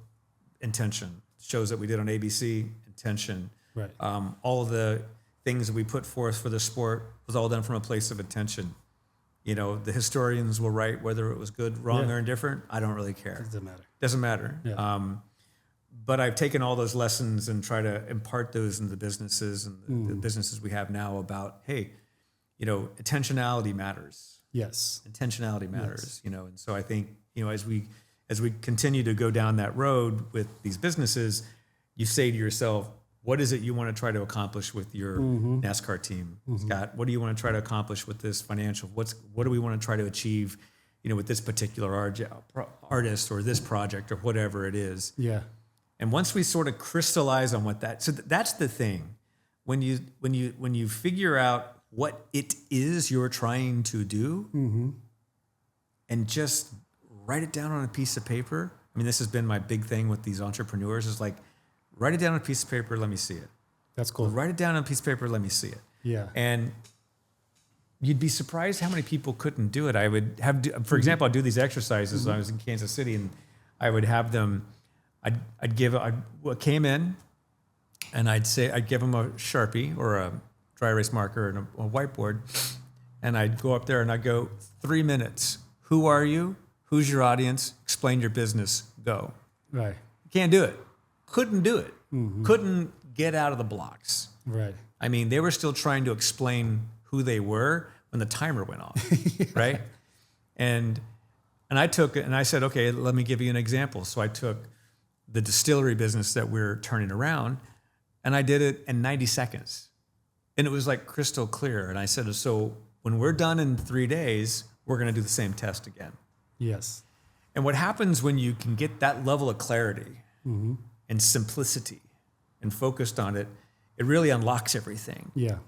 intention. Shows that we did on ABC, intention. Right. All of the things that we put forth for the sport was all done from a place of intention. The historians will write whether it was good, wrong, or indifferent. I don't really care. Doesn't matter. Yeah. But I've taken all those lessons and try to impart those in the businesses and the businesses we have now about, hey, intentionality matters. Yes. Intentionality matters, and so I think, as we continue to go down that road with these businesses, you say to yourself, What is it you want to try to accomplish with your NASCAR team, Scott? What do you want to try to accomplish with this financial? What do we want to try to achieve, with this particular artist or this project or whatever it is? Yeah. And once we sort of crystallize on what that's the thing. When you figure out what it is you're trying to do, and just write it down on a piece of paper. I mean, this has been my big thing with these entrepreneurs is like, write it down on a piece of paper, let me see it. That's cool. Write it down on a piece of paper, let me see it. Yeah. And you'd be surprised how many people couldn't do it. I would have, for example, I'd do these exercises when I was in Kansas City, and I would have them, I came in, and I'd give them a Sharpie or a dry erase marker and a whiteboard, and I'd go up there and I'd go, 3 minutes. Who are you? Who's your audience? Explain your business. Go. Right. Can't do it. Couldn't do it. Couldn't get out of the blocks. Right. I mean, they were still trying to explain who they were when the timer went off, right? And I took it and I said, okay, let me give you an example. So I took the distillery business that we're turning around, and I did it in 90 seconds. And it was like crystal clear. And I said, so when we're done in 3 days, we're going to do the same test again. Yes. And what happens when you can get that level of clarity and simplicity and focused on it, it really unlocks everything. Yeah.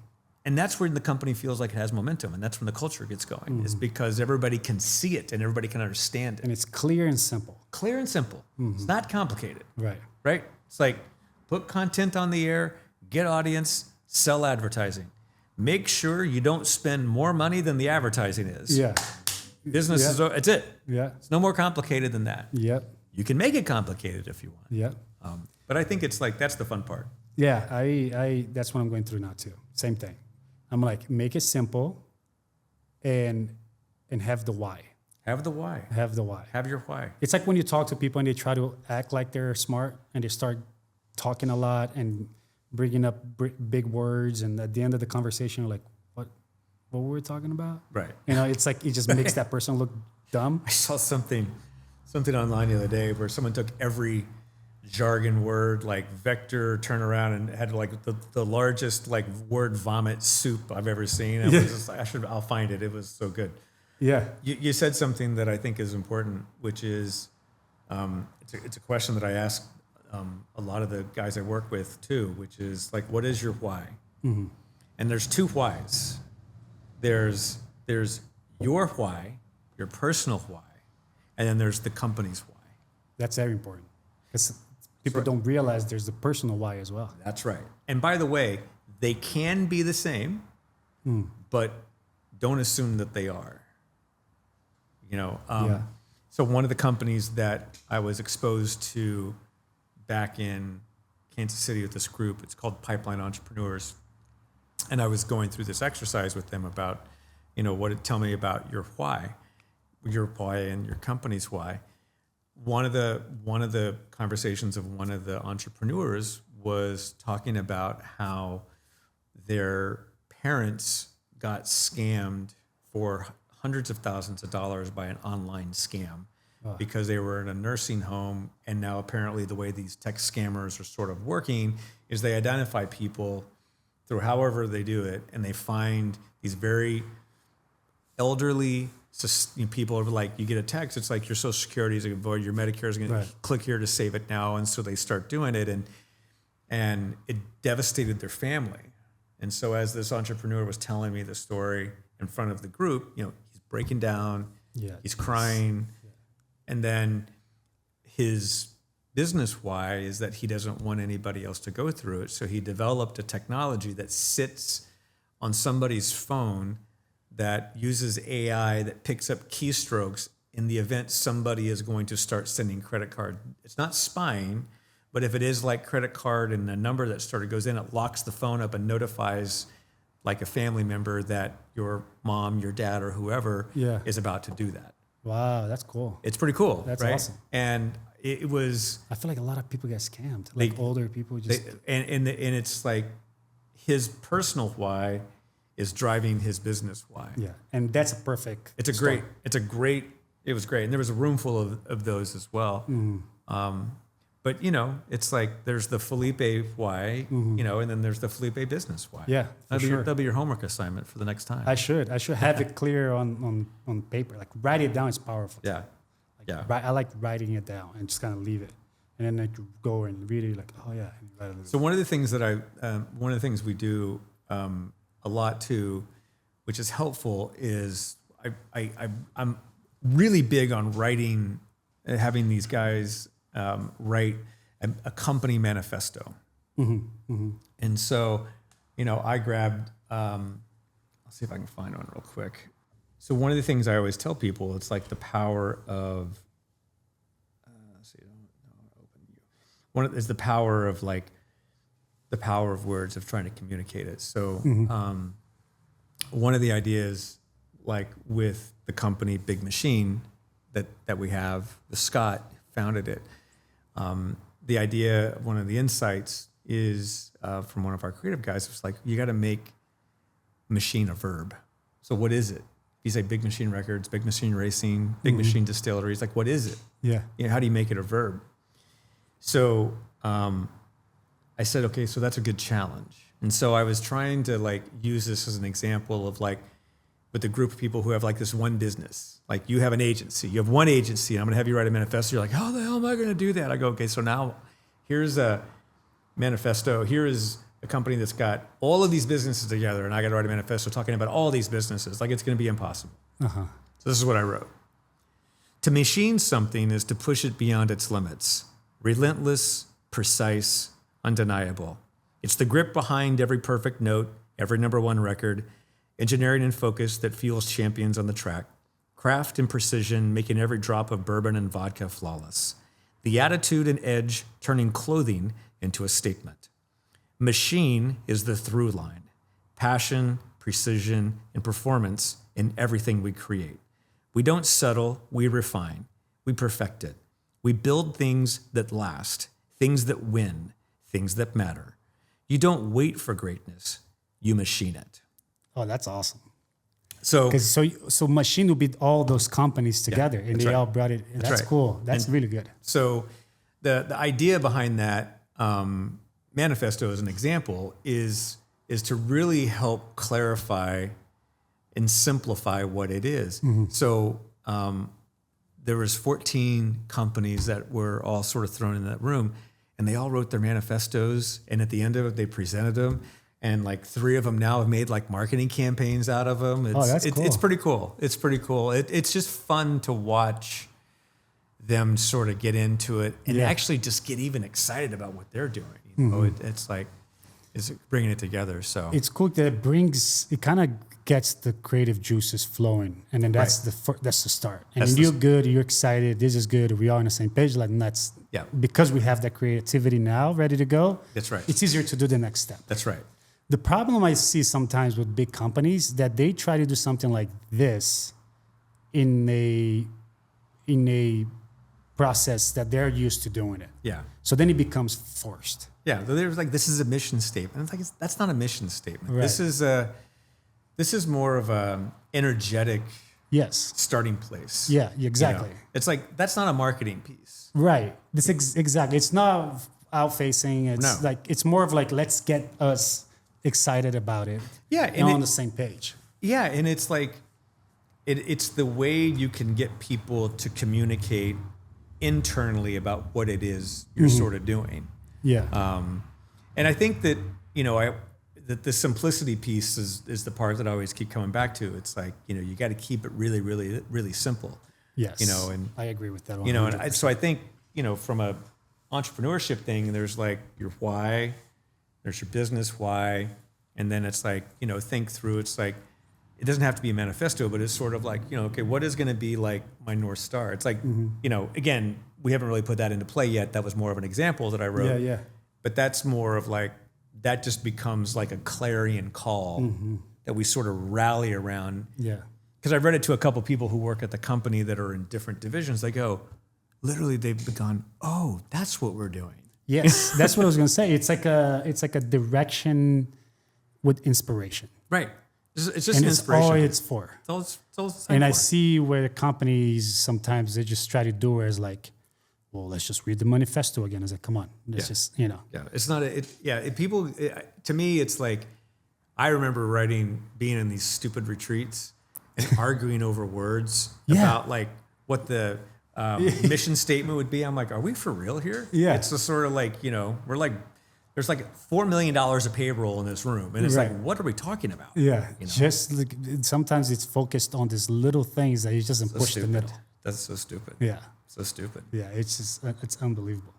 And that's when the company feels like it has momentum. And that's when the culture gets going, is because everybody can see it and everybody can understand it. And it's clear and simple. Clear and simple. It's not complicated. Right. Right? It's like put content on the air, get audience, sell advertising. Make sure you don't spend more money than the advertising is. Yeah. Business is, it's it. Yeah. It's no more complicated than that. Yep. You can make it complicated if you want. Yep. But I think it's like, that's the fun part. Yeah. I that's what I'm going through now too. Same thing. I'm like, make it simple and have the why. Have the why. Have the why. Have your why. It's like when you talk to people and they try to act like they're smart and they start talking a lot and bringing up big words, and at the end of the conversation, you're like, what were we talking about? Right. It's like it just makes that person look dumb. I saw something online the other day where someone took every jargon word like vector turnaround and had like the largest like word vomit soup I've ever seen. It was just like, I'll find it. It was so good. Yeah. You said something that I think is important, which is it's a question that I ask a lot of the guys I work with too, which is like, what is your why? And there's two whys. There's your why, your personal why, and then there's the company's why. That's very important because people don't realize there's the personal why as well. That's right. And by the way, they can be the same, but don't assume that they are. So one of the companies that I was exposed to back in Kansas City with this group, it's called Pipeline Entrepreneurs. And I was going through this exercise with them about, tell me about your why and your company's why. One of the conversations of one of the entrepreneurs was talking about how their parents got scammed for hundreds of thousands of dollars by an online scam because they were in a nursing home. And now apparently the way these tech scammers are sort of working is they identify people through however they do it, and they find these very elderly people. Like, you get a text, it's like your Social Security is going to void, your Medicare is going to click here to save it now, and so they start doing it, and it devastated their family. And so as this entrepreneur was telling me the story in front of the group, he's breaking down, he's crying, and then his business why is that he doesn't want anybody else to go through it. So he developed a technology that sits on somebody's phone that uses AI that picks up keystrokes in the event somebody is going to start sending credit card. It's not spying, but if it is like credit card and a number that started goes in, it locks the phone up and notifies like a family member that your mom, your dad, or whoever is about to do that. Wow, that's cool. It's pretty cool. That's right? awesome. And it was. I feel like a lot of people get scammed. Like older people just. And it's like his personal why is driving his business why. Yeah, and that's a perfect. It was great. It was great, and there was a room full of those as well. But, you know, it's like there's the Felipe why, you know, and then there's the Felipe business why. Yeah, for sure. That'll be your homework assignment for the next time. I should have it clear on paper. Like write it down is powerful. Yeah. I like writing it down and just kind of leave it. And then I could go and read it like, oh yeah. So one of the things that one of the things we do a lot too, which is helpful, is I'm really big on writing, having these guys write a company manifesto. And so, you know, I grabbed, I'll see if I can find one real quick. So one of the things I always tell people, it's like the power of, is the power of like the power of words, of trying to communicate it. So one of the ideas, like with the company Big Machine that we have, the Scott founded it. The idea, one of the insights is from one of our creative guys, was like, you got to make machine a verb. So what is it? You say Big Machine Records, Big Machine Racing, Big Machine Distilleries. Like, what is it? Yeah. You know, how do you make it a verb? So I said, okay, so that's a good challenge. And so I was trying to like use this as an example of like, with a group of people who have like this one business. Like you have an agency, you have one agency, and I'm gonna have you write a manifesto. You're like, how the hell am I gonna do that? I go, okay, so now here's a manifesto. Here is a company that's got all of these businesses together, and I gotta write a manifesto talking about all these businesses. Like it's gonna be impossible. So this is what I wrote. To machine something is to push it beyond its limits. Relentless, precise, undeniable. It's the grip behind every perfect note, every #1 record, engineering and focus that fuels champions on the track, craft and precision making every drop of bourbon and vodka flawless, the attitude and edge turning clothing into a statement. Machine is the through line, passion, precision, and performance in everything we create. We don't settle, we refine, we perfect it. We build things that last, things that win, things that matter. You don't wait for greatness, you machine it. Oh, that's awesome. So Machine will beat all those companies together, and they all brought it. That's right. cool. That's really good. So the idea behind that manifesto, as an example, is to really help clarify and simplify what it is. So there was 14 companies that were all sort of thrown in that room, and they all wrote their manifestos, and at the end of it, they presented them. And like 3 of them now have made like marketing campaigns out of them. That's cool. It's pretty cool. It's pretty cool. It's just fun to watch them sort of get into it and actually just get even excited about what they're doing. You know, it's bringing it together. So it's cool that it kind of gets the creative juices flowing, and then that's the start. And then you're good, you're excited. This is good. We are on the same page. Like that's because we have that creativity now ready to go. That's right. It's easier to do the next step. That's right. The problem I see sometimes with big companies that they try to do something like this in a process that they're used to doing it. Yeah. So then it becomes forced. Yeah. There's like, this is a mission statement. It's like, that's not a mission statement. Right. This is more of a energetic starting place. Yeah, exactly. You know? It's like, that's not a marketing piece. Right. This exactly. It's not out facing. It's like, it's more of like, let's get us excited about it. Yeah. And on the same page. Yeah. And it's like, it's the way you can get people to communicate internally about what it is you're sort of doing. Yeah. And I think that, you know, that the simplicity piece is the part that I always keep coming back to. It's like, you know, you got to keep it really, really, really simple. Yes. You know, and I agree with that 100%. You know, and so I think, you know, from a entrepreneurship thing, there's like your why, there's your business why, and then it's like, you know, think through. It's like, it doesn't have to be a manifesto, but it's sort of like, you know, okay, what is going to be like my North Star? It's like, you know, again, we haven't really put that into play yet. That was more of an example that I wrote. Yeah. But that's more of like, that just becomes like a clarion call that we sort of rally around. Yeah. Because I've read it to a couple of people who work at the company that are in different divisions. They go, literally, they've gone, oh, that's what we're doing. Yes, that's what I was going to say. It's like a direction with inspiration. Right. It's just and inspiration. It's all it's for. It's all and I see where companies sometimes they just try to do it as like, well, let's just read the manifesto again. I was like, come on, let's just, you know. Yeah, it's not. To me, it's like I remember being in these stupid retreats and arguing over words about like what the mission statement would be. I'm like, are we for real here? Yeah. It's just sort of like, we're like, there's like $4 million of payroll in this room, and it's like, what are we talking about? Yeah, just like, sometimes it's focused on these little things that it doesn't push stupid. the middle. That's so stupid. Yeah, So stupid. yeah, it's unbelievable.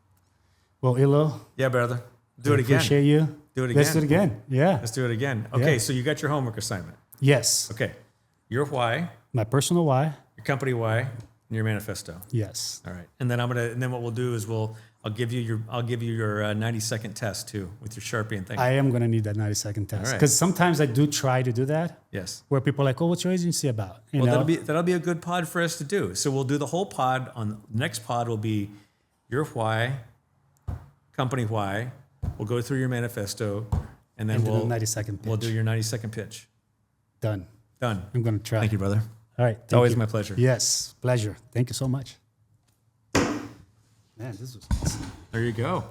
Well, Ilo, Yeah, brother. Do it again. appreciate you. Do it Let's again. do it again. Yeah. Let's do it again. Okay, Yeah. so you got your homework assignment. Yes. Okay, your why, My personal why. your company why, and your manifesto. Yes. All right, and then what we'll do is I'll give you your 90-second test too with your Sharpie and thing. I am gonna need that 90-second test All right. because sometimes I do try to do that. Yes. Where people are like, "Oh, what's your agency about?" You Well, know? that'll be a good pod for us to do. So we'll do the whole pod. On the next pod will be your why, company why. We'll go through your manifesto, and then And do the we'll 90-second We'll pitch. do your 90-second pitch. Done. Done. I'm gonna try. Thank you, brother. All right. It's always thank you. my pleasure. Yes, pleasure. Thank you so much. Man, this was awesome. There you go.